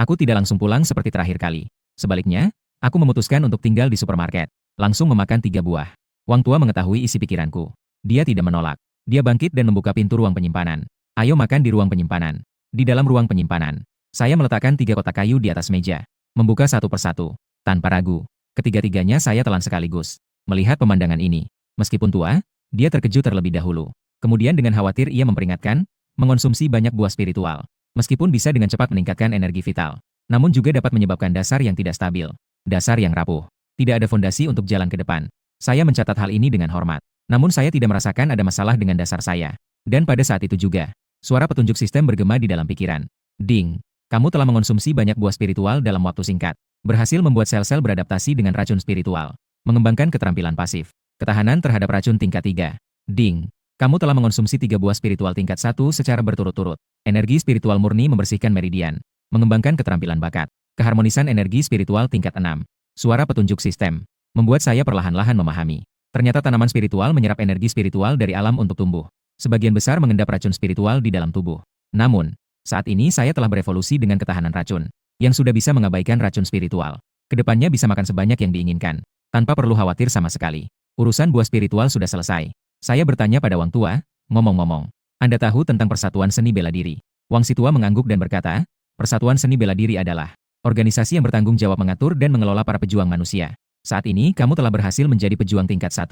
Aku tidak langsung pulang seperti terakhir kali. Sebaliknya, Aku memutuskan untuk tinggal di supermarket. Langsung memakan 3 buah. Wang Tua mengetahui isi pikiranku. Dia tidak menolak. Dia bangkit dan membuka pintu ruang penyimpanan. Ayo makan di ruang penyimpanan. Di dalam ruang penyimpanan, saya meletakkan 3 kotak kayu di atas meja. Membuka satu persatu. Tanpa ragu. Ketiga-tiganya saya telan sekaligus. Melihat pemandangan ini. Meskipun tua, dia terkejut terlebih dahulu. Kemudian dengan khawatir ia memperingatkan, mengonsumsi banyak buah spiritual. Meskipun bisa dengan cepat meningkatkan energi vital. Namun juga dapat menyebabkan dasar yang tidak stabil. Dasar yang rapuh. Tidak ada fondasi untuk jalan ke depan. Saya mencatat hal ini dengan hormat. Namun saya tidak merasakan ada masalah dengan dasar saya. Dan pada saat itu juga, suara petunjuk sistem bergema di dalam pikiran. Ding, kamu telah mengonsumsi banyak buah spiritual dalam waktu singkat. Berhasil membuat sel-sel beradaptasi dengan racun spiritual. Mengembangkan keterampilan pasif. Ketahanan terhadap racun tingkat 3. Ding, kamu telah mengonsumsi 3 buah spiritual tingkat 1 secara berturut-turut. Energi spiritual murni membersihkan meridian. Mengembangkan keterampilan bakat. Keharmonisan energi spiritual tingkat 6. Suara petunjuk sistem. Membuat saya perlahan-lahan memahami. Ternyata tanaman spiritual menyerap energi spiritual dari alam untuk tumbuh. Sebagian besar mengendap racun spiritual di dalam tubuh. Namun, saat ini saya telah berevolusi dengan ketahanan racun, yang sudah bisa mengabaikan racun spiritual. Kedepannya bisa makan sebanyak yang diinginkan, tanpa perlu khawatir sama sekali. Urusan buah spiritual sudah selesai. Saya bertanya pada Wang Tua, ngomong-ngomong, Anda tahu tentang Persatuan Seni Bela Diri? Wang Situa mengangguk dan berkata, Persatuan Seni Bela Diri adalah organisasi yang bertanggung jawab mengatur dan mengelola para pejuang manusia. Saat ini, kamu telah berhasil menjadi pejuang tingkat 1.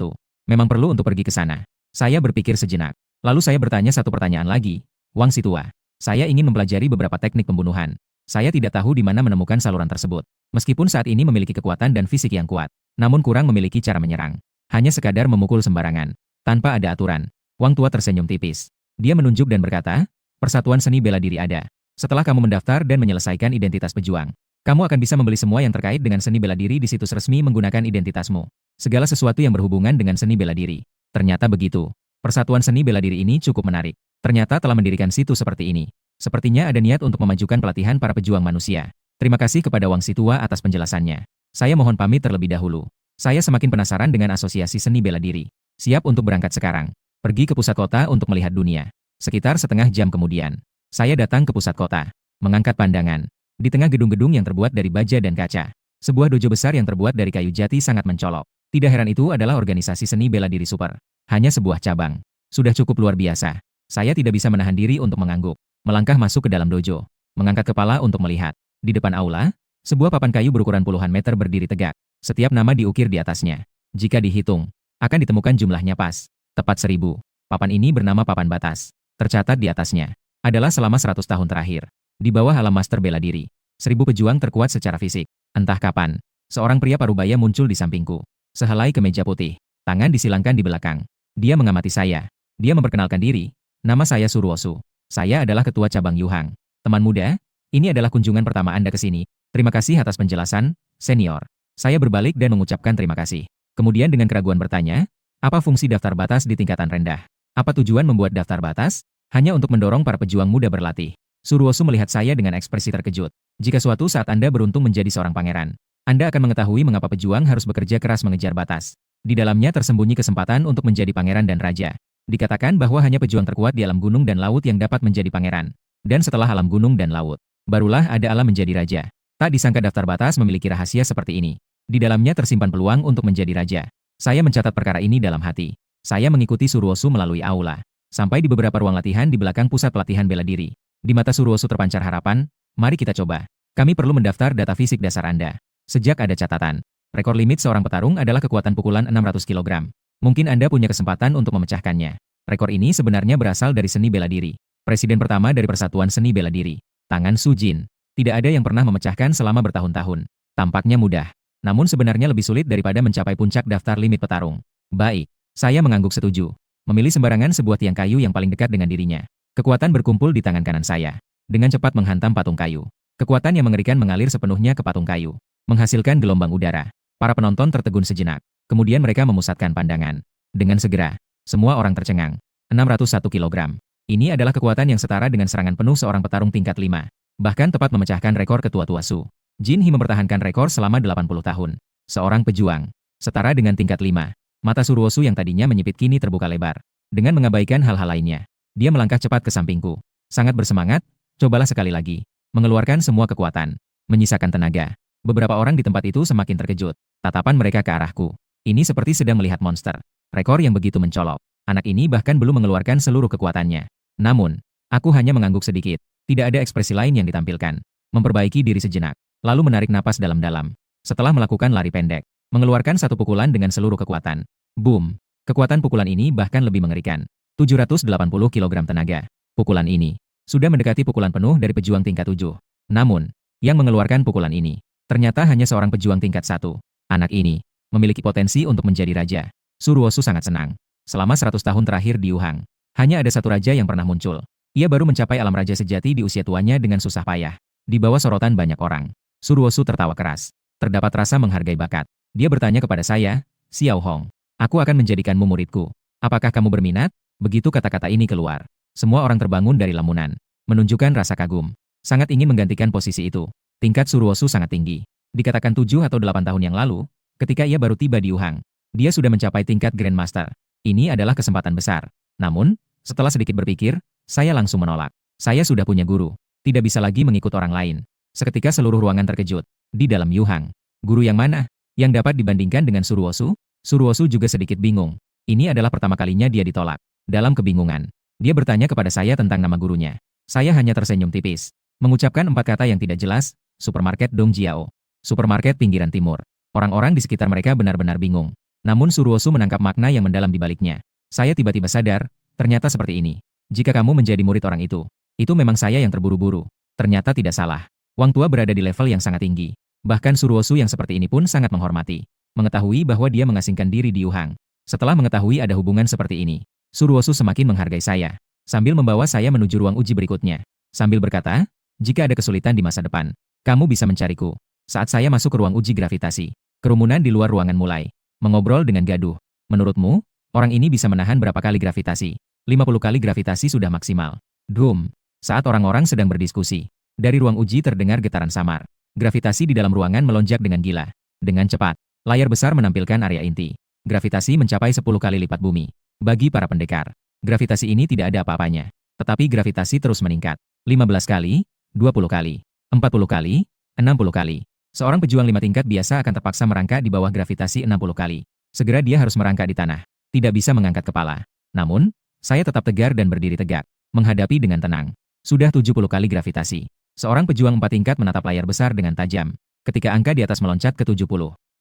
Memang perlu untuk pergi ke sana. Saya berpikir sejenak. Lalu saya bertanya satu pertanyaan lagi. Wang Situa, saya ingin mempelajari beberapa teknik pembunuhan. Saya tidak tahu di mana menemukan saluran tersebut. Meskipun saat ini memiliki kekuatan dan fisik yang kuat, namun kurang memiliki cara menyerang. Hanya sekadar memukul sembarangan, tanpa ada aturan. Wang Tua tersenyum tipis. Dia menunjuk dan berkata, Persatuan Seni Bela Diri ada. Setelah kamu mendaftar dan menyelesaikan identitas pejuang, kamu akan bisa membeli semua yang terkait dengan seni bela diri di situs resmi menggunakan identitasmu. Segala sesuatu yang berhubungan dengan seni bela diri. Ternyata begitu. Persatuan Seni Bela Diri ini cukup menarik. Ternyata telah mendirikan situs seperti ini. Sepertinya ada niat untuk memajukan pelatihan para pejuang manusia. Terima kasih kepada Wang Situa atas penjelasannya. Saya mohon pamit terlebih dahulu. Saya semakin penasaran dengan Asosiasi Seni Bela Diri. Siap untuk berangkat sekarang. Pergi ke pusat kota untuk melihat dunia. Sekitar setengah jam kemudian, saya datang ke pusat kota, mengangkat pandangan. Di tengah gedung-gedung yang terbuat dari baja dan kaca, sebuah dojo besar yang terbuat dari kayu jati sangat mencolok. Tidak heran itu adalah organisasi seni bela diri super. Hanya sebuah cabang. Sudah cukup luar biasa. Saya tidak bisa menahan diri untuk mengangguk. Melangkah masuk ke dalam dojo. Mengangkat kepala untuk melihat. Di depan aula, sebuah papan kayu berukuran puluhan meter berdiri tegak. Setiap nama diukir di atasnya. Jika dihitung, akan ditemukan jumlahnya pas. Tepat 1000. Papan ini bernama papan batas. Tercatat di atasnya adalah selama 100 tahun terakhir. Di bawah alam master bela diri, 1000 pejuang terkuat secara fisik. Entah kapan, seorang pria parubaya muncul di sampingku. Sehelai kemeja putih, tangan disilangkan di belakang. Dia mengamati saya. Dia memperkenalkan diri. Nama saya Suruosu. Saya adalah ketua cabang Yuhang. Teman muda, ini adalah kunjungan pertama Anda ke sini. Terima kasih atas penjelasan, senior. Saya berbalik dan mengucapkan terima kasih. Kemudian dengan keraguan bertanya, apa fungsi daftar batas di tingkatan rendah? Apa tujuan membuat daftar batas? Hanya untuk mendorong para pejuang muda berlatih. Suruosu melihat saya dengan ekspresi terkejut. Jika suatu saat Anda beruntung menjadi seorang pangeran, Anda akan mengetahui mengapa pejuang harus bekerja keras mengejar batas. Di dalamnya tersembunyi kesempatan untuk menjadi pangeran dan raja. Dikatakan bahwa hanya pejuang terkuat di alam gunung dan laut yang dapat menjadi pangeran. Dan setelah alam gunung dan laut, barulah ada alam menjadi raja. Tak disangka daftar batas memiliki rahasia seperti ini. Di dalamnya tersimpan peluang untuk menjadi raja. Saya mencatat perkara ini dalam hati. Saya mengikuti Suruosu melalui aula. Sampai di beberapa ruang latihan di belakang pusat pelatihan bela diri. Di mata Suruosu terpancar harapan, mari kita coba. Kami perlu mendaftar data fisik dasar Anda. Sejak ada catatan, rekor limit seorang petarung adalah kekuatan pukulan 600 kg. Mungkin Anda punya kesempatan untuk memecahkannya. Rekor ini sebenarnya berasal dari seni bela diri. Presiden pertama dari Persatuan Seni Bela Diri, Tangan Sujin. Tidak ada yang pernah memecahkan selama bertahun-tahun. Tampaknya mudah. Namun sebenarnya lebih sulit daripada mencapai puncak daftar limit petarung. Baik, saya mengangguk setuju. Memilih sembarangan sebuah tiang kayu yang paling dekat dengan dirinya. Kekuatan berkumpul di tangan kanan saya. Dengan cepat menghantam patung kayu. Kekuatan yang mengerikan mengalir sepenuhnya ke patung kayu. Menghasilkan gelombang udara. Para penonton tertegun sejenak. Kemudian mereka memusatkan pandangan. Dengan segera, semua orang tercengang. 601 kg. Ini adalah kekuatan yang setara dengan serangan penuh seorang petarung tingkat 5. Bahkan tepat memecahkan rekor ketua Tuasu. Jin He mempertahankan rekor selama 80 tahun. Seorang pejuang. Setara dengan tingkat 5. Mata Suruosu yang tadinya menyipit kini terbuka lebar. Dengan mengabaikan hal-hal lainnya, dia melangkah cepat ke sampingku. Sangat bersemangat, cobalah sekali lagi. Mengeluarkan semua kekuatan. Menyisakan tenaga. Beberapa orang di tempat itu semakin terkejut. Tatapan mereka ke arahku. Ini seperti sedang melihat monster. Rekor yang begitu mencolok. Anak ini bahkan belum mengeluarkan seluruh kekuatannya. Namun, aku hanya mengangguk sedikit. Tidak ada ekspresi lain yang ditampilkan. Memperbaiki diri sejenak. Lalu menarik napas dalam-dalam. Setelah melakukan lari pendek. Mengeluarkan satu pukulan dengan seluruh kekuatan. Boom. Kekuatan pukulan ini bahkan lebih mengerikan. 780 kg tenaga. Pukulan ini sudah mendekati pukulan penuh dari pejuang tingkat 7. Namun, yang mengeluarkan pukulan ini ternyata hanya seorang pejuang tingkat 1. Anak ini memiliki potensi untuk menjadi raja. Suruosu sangat senang. Selama 100 tahun terakhir di Yuhang, hanya ada satu raja yang pernah muncul. Ia baru mencapai alam raja sejati di usia tuanya dengan susah payah. Di bawah sorotan banyak orang, Suruosu tertawa keras. Terdapat rasa menghargai bakat. Dia bertanya kepada saya, Xiao Hong, aku akan menjadikanmu muridku. Apakah kamu berminat? Begitu kata-kata ini keluar, semua orang terbangun dari lamunan, menunjukkan rasa kagum. Sangat ingin menggantikan posisi itu. Tingkat Suruosu sangat tinggi. Dikatakan 7 atau 8 tahun yang lalu, ketika ia baru tiba di Yuhang, dia sudah mencapai tingkat Grandmaster. Ini adalah kesempatan besar. Namun, setelah sedikit berpikir, saya langsung menolak. Saya sudah punya guru. Tidak bisa lagi mengikut orang lain. Seketika seluruh ruangan terkejut. Di dalam Yuhang, guru yang mana? Yang dapat dibandingkan dengan Suruosu? Suruosu juga sedikit bingung. Ini adalah pertama kalinya dia ditolak. Dalam kebingungan, dia bertanya kepada saya tentang nama gurunya. Saya hanya tersenyum tipis. Mengucapkan 4 kata yang tidak jelas, supermarket Dongjiao. Supermarket pinggiran timur. Orang-orang di sekitar mereka benar-benar bingung. Namun Suruosu menangkap makna yang mendalam di baliknya. Saya tiba-tiba sadar, ternyata seperti ini. Jika kamu menjadi murid orang itu memang saya yang terburu-buru. Ternyata tidak salah. Wang Tua berada di level yang sangat tinggi. Bahkan Suruosu yang seperti ini pun sangat menghormati. Mengetahui bahwa dia mengasingkan diri di Yuhang. Setelah mengetahui ada hubungan seperti ini, Suruosu semakin menghargai saya. Sambil membawa saya menuju ruang uji berikutnya. Sambil berkata, jika ada kesulitan di masa depan, kamu bisa mencariku. Saat saya masuk ke ruang uji gravitasi, kerumunan di luar ruangan mulai mengobrol dengan gaduh. Menurutmu, orang ini bisa menahan berapa kali gravitasi? 50 kali gravitasi sudah maksimal. Dum. Saat orang-orang sedang berdiskusi, dari ruang uji terdengar getaran samar. Gravitasi di dalam ruangan melonjak dengan gila. Dengan cepat, layar besar menampilkan area inti. Gravitasi mencapai 10 kali lipat bumi. Bagi para pendekar, gravitasi ini tidak ada apa-apanya. Tetapi gravitasi terus meningkat. 15 kali, 20 kali, 40 kali, 60 kali. Seorang pejuang 5 tingkat biasa akan terpaksa merangkak di bawah gravitasi 60 kali. Segera dia harus merangkak di tanah. Tidak bisa mengangkat kepala. Namun, saya tetap tegar dan berdiri tegak. Menghadapi dengan tenang. Sudah 70 kali gravitasi. Seorang pejuang 4 tingkat menatap layar besar dengan tajam. Ketika angka di atas meloncat ke 70,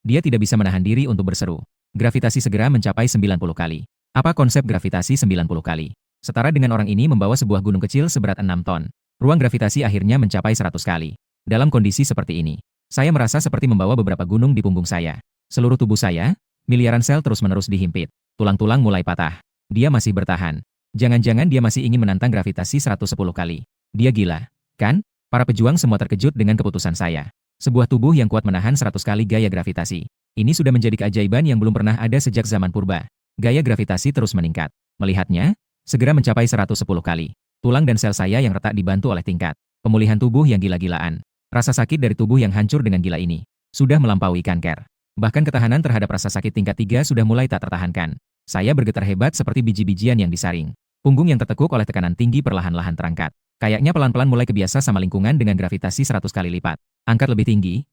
dia tidak bisa menahan diri untuk berseru. Gravitasi segera mencapai 90 kali. Apa konsep gravitasi 90 kali? Setara dengan orang ini membawa sebuah gunung kecil seberat 6 ton. Ruang gravitasi akhirnya mencapai 100 kali. Dalam kondisi seperti ini, saya merasa seperti membawa beberapa gunung di punggung saya. Seluruh tubuh saya, miliaran sel terus-menerus dihimpit. Tulang-tulang mulai patah. Dia masih bertahan. Jangan-jangan dia masih ingin menantang gravitasi 110 kali. Dia gila, kan? Para pejuang semua terkejut dengan keputusan saya. Sebuah tubuh yang kuat menahan 100 kali gaya gravitasi. Ini sudah menjadi keajaiban yang belum pernah ada sejak zaman purba. Gaya gravitasi terus meningkat. Melihatnya, segera mencapai 110 kali. Tulang dan sel saya yang retak dibantu oleh tingkat pemulihan tubuh yang gila-gilaan. Rasa sakit dari tubuh yang hancur dengan gila ini sudah melampaui kanker. Bahkan ketahanan terhadap rasa sakit tingkat 3 sudah mulai tak tertahankan. Saya bergetar hebat seperti biji-bijian yang disaring. Punggung yang tertekuk oleh tekanan tinggi perlahan-lahan terangkat. Kayaknya pelan-pelan mulai kebiasa sama lingkungan dengan gravitasi 100 kali lipat. Angkat lebih tinggi,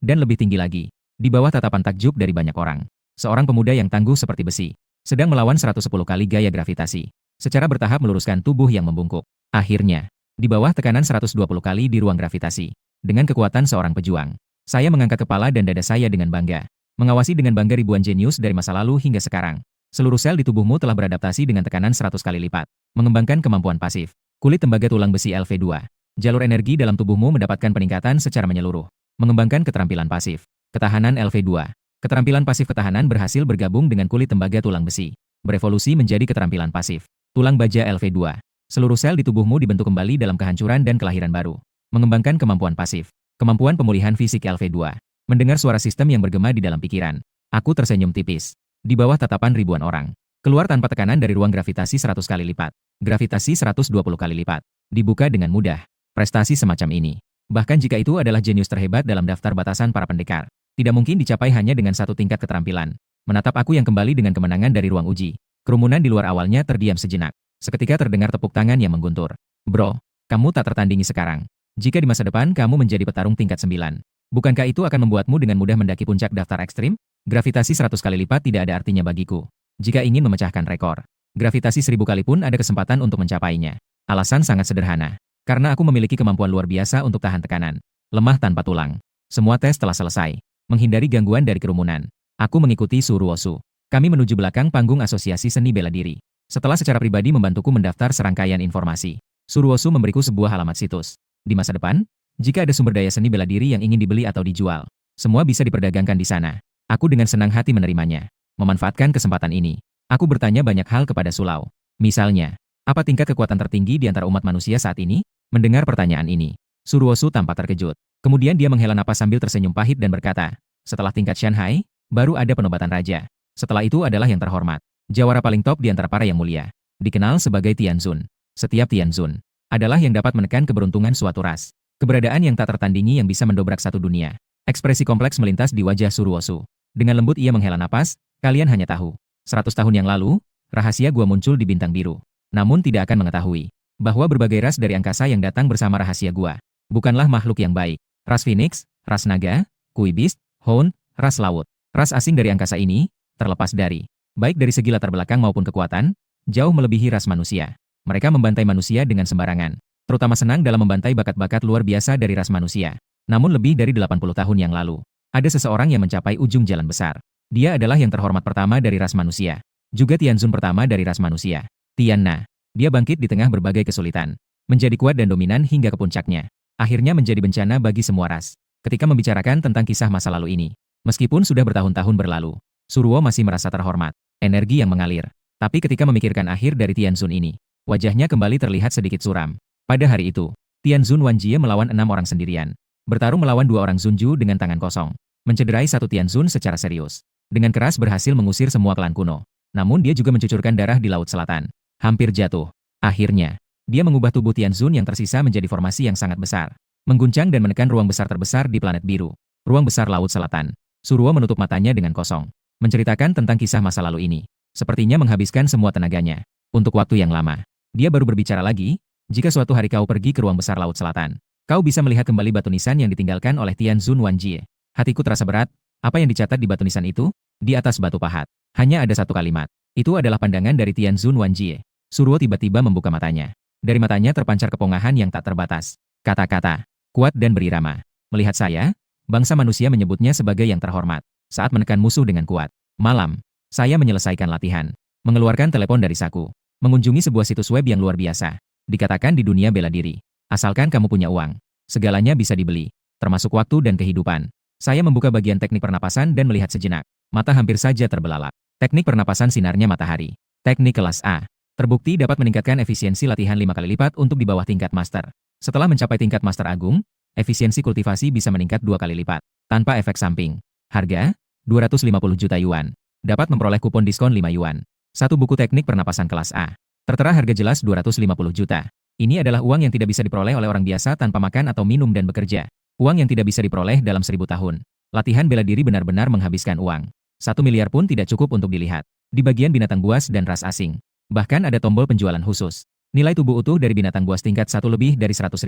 dan lebih tinggi lagi. Di bawah tatapan takjub dari banyak orang. Seorang pemuda yang tangguh seperti besi, sedang melawan 110 kali gaya gravitasi. Secara bertahap meluruskan tubuh yang membungkuk. Akhirnya, di bawah tekanan 120 kali di ruang gravitasi. Dengan kekuatan seorang pejuang, saya mengangkat kepala dan dada saya dengan bangga. Mengawasi dengan bangga ribuan jenius dari masa lalu hingga sekarang. Seluruh sel di tubuhmu telah beradaptasi dengan tekanan 100 kali lipat. Mengembangkan kemampuan pasif. Kulit tembaga tulang besi LV2. Jalur energi dalam tubuhmu mendapatkan peningkatan secara menyeluruh. Mengembangkan keterampilan pasif. Ketahanan LV2. Keterampilan pasif ketahanan berhasil bergabung dengan kulit tembaga tulang besi. Berevolusi menjadi keterampilan pasif. Tulang baja LV2. Seluruh sel di tubuhmu dibentuk kembali dalam kehancuran dan kelahiran baru. Mengembangkan kemampuan pasif. Kemampuan pemulihan fisik LV2. Mendengar suara sistem yang bergema di dalam pikiran. Aku tersenyum tipis. Di bawah tatapan ribuan orang. Keluar tanpa tekanan dari ruang gravitasi 100 kali lipat. Gravitasi 120 kali lipat. Dibuka dengan mudah. Prestasi semacam ini. Bahkan jika itu adalah jenius terhebat dalam daftar batasan para pendekar. Tidak mungkin dicapai hanya dengan satu tingkat keterampilan. Menatap aku yang kembali dengan kemenangan dari ruang uji. Kerumunan di luar awalnya terdiam sejenak. Seketika terdengar tepuk tangan yang mengguntur. Bro, kamu tak tertandingi sekarang. Jika di masa depan kamu menjadi petarung tingkat 9, Bukankah itu akan membuatmu dengan mudah mendaki puncak daftar ekstrim? Gravitasi 100 kali lipat tidak ada artinya bagiku. Jika ingin memecahkan rekor, gravitasi 1000 kali pun ada kesempatan untuk mencapainya. Alasan sangat sederhana. Karena aku memiliki kemampuan luar biasa untuk tahan tekanan. Lemah tanpa tulang. Semua tes telah selesai. Menghindari gangguan dari kerumunan. Aku mengikuti Suruosu. Kami menuju belakang panggung Asosiasi Seni Bela Diri. Setelah secara pribadi membantuku mendaftar serangkaian informasi, Suruosu memberiku sebuah halaman situs. Di masa depan, jika ada sumber daya seni bela diri yang ingin dibeli atau dijual, semua bisa diperdagangkan di sana. Aku dengan senang hati menerimanya. Memanfaatkan kesempatan ini, aku bertanya banyak hal kepada Sulau. Misalnya, apa tingkat kekuatan tertinggi di antara umat manusia saat ini? Mendengar pertanyaan ini, Suruosu tampak terkejut. Kemudian dia menghela napas sambil tersenyum pahit dan berkata, setelah tingkat Shanghai, baru ada penobatan raja. Setelah itu adalah yang terhormat. Jawara paling top di antara para yang mulia. Dikenal sebagai Tianzun. Setiap Tianzun adalah yang dapat menekan keberuntungan suatu ras. Keberadaan yang tak tertandingi yang bisa mendobrak satu dunia. Ekspresi kompleks melintas di wajah Suruosu. Dengan lembut ia menghela napas, kalian hanya tahu. 100 tahun yang lalu, rahasia gua muncul di bintang biru. Namun tidak akan mengetahui bahwa berbagai ras dari angkasa yang datang bersama rahasia gua bukanlah makhluk yang baik. Ras Phoenix, ras naga, Kui Beast, Hound, ras laut. Ras asing dari angkasa ini, terlepas dari, baik dari segi latar belakang maupun kekuatan, jauh melebihi ras manusia. Mereka membantai manusia dengan sembarangan. Terutama senang dalam membantai bakat-bakat luar biasa dari ras manusia. Namun lebih dari 80 tahun yang lalu, ada seseorang yang mencapai ujung jalan besar. Dia adalah yang terhormat pertama dari ras manusia. Juga Tianzun pertama dari ras manusia. Tian Na. Dia bangkit di tengah berbagai kesulitan. Menjadi kuat dan dominan hingga ke puncaknya. Akhirnya menjadi bencana bagi semua ras. Ketika membicarakan tentang kisah masa lalu ini, meskipun sudah bertahun-tahun berlalu, Suruo masih merasa terhormat. Energi yang mengalir. Tapi ketika memikirkan akhir dari Tianzun ini, wajahnya kembali terlihat sedikit suram. Pada hari itu, Tianzun Wanjie melawan 6 orang sendirian. Bertarung melawan 2 orang Zunju dengan tangan kosong. Mencederai satu Tianzun secara serius. Dengan keras berhasil mengusir semua klan kuno. Namun dia juga mencucurkan darah di Laut Selatan. Hampir jatuh. Akhirnya, dia mengubah tubuh Tianzun yang tersisa menjadi formasi yang sangat besar. Mengguncang dan menekan ruang besar terbesar di planet biru. Ruang besar Laut Selatan. Suruo menutup matanya dengan kosong. Menceritakan tentang kisah masa lalu ini. Sepertinya menghabiskan semua tenaganya. Untuk waktu yang lama. Dia baru berbicara lagi, jika suatu hari kau pergi ke ruang besar Laut Selatan, kau bisa melihat kembali batu nisan yang ditinggalkan oleh Tianzun Wanjie. Hatiku terasa berat. Apa yang dicatat di batu nisan itu? Di atas batu pahat. Hanya ada satu kalimat. Itu adalah pandangan dari Tianzun Wanjie. Suruo tiba-tiba membuka matanya. Dari matanya terpancar kepongahan yang tak terbatas. Kata-kata, kuat dan berirama. Melihat saya, bangsa manusia menyebutnya sebagai yang terhormat. Saat menekan musuh dengan kuat. Malam, saya menyelesaikan latihan. Mengeluarkan telepon dari saku. Mengunjungi sebuah situs web yang luar biasa. Dikatakan di dunia bela diri. Asalkan kamu punya uang, segalanya bisa dibeli. Termasuk waktu dan kehidupan. Saya membuka bagian teknik pernapasan dan melihat sejenak. Mata hampir saja terbelalak. Teknik pernapasan sinarnya matahari. Teknik kelas A. Terbukti dapat meningkatkan efisiensi latihan 5 kali lipat untuk di bawah tingkat master. Setelah mencapai tingkat master agung, efisiensi kultivasi bisa meningkat 2 kali lipat. Tanpa efek samping. Harga? 250 juta yuan. Dapat memperoleh kupon diskon 5 yuan. Satu buku teknik pernapasan kelas A. Tertera harga jelas 250 juta. Ini adalah uang yang tidak bisa diperoleh oleh orang biasa tanpa makan atau minum dan bekerja. Uang yang tidak bisa diperoleh dalam 1000 tahun. Latihan bela diri benar-benar menghabiskan uang. 1 miliar pun tidak cukup untuk dilihat. Di bagian binatang buas dan ras asing. Bahkan ada tombol penjualan khusus. Nilai tubuh utuh dari binatang buas tingkat 1 lebih dari 100.000.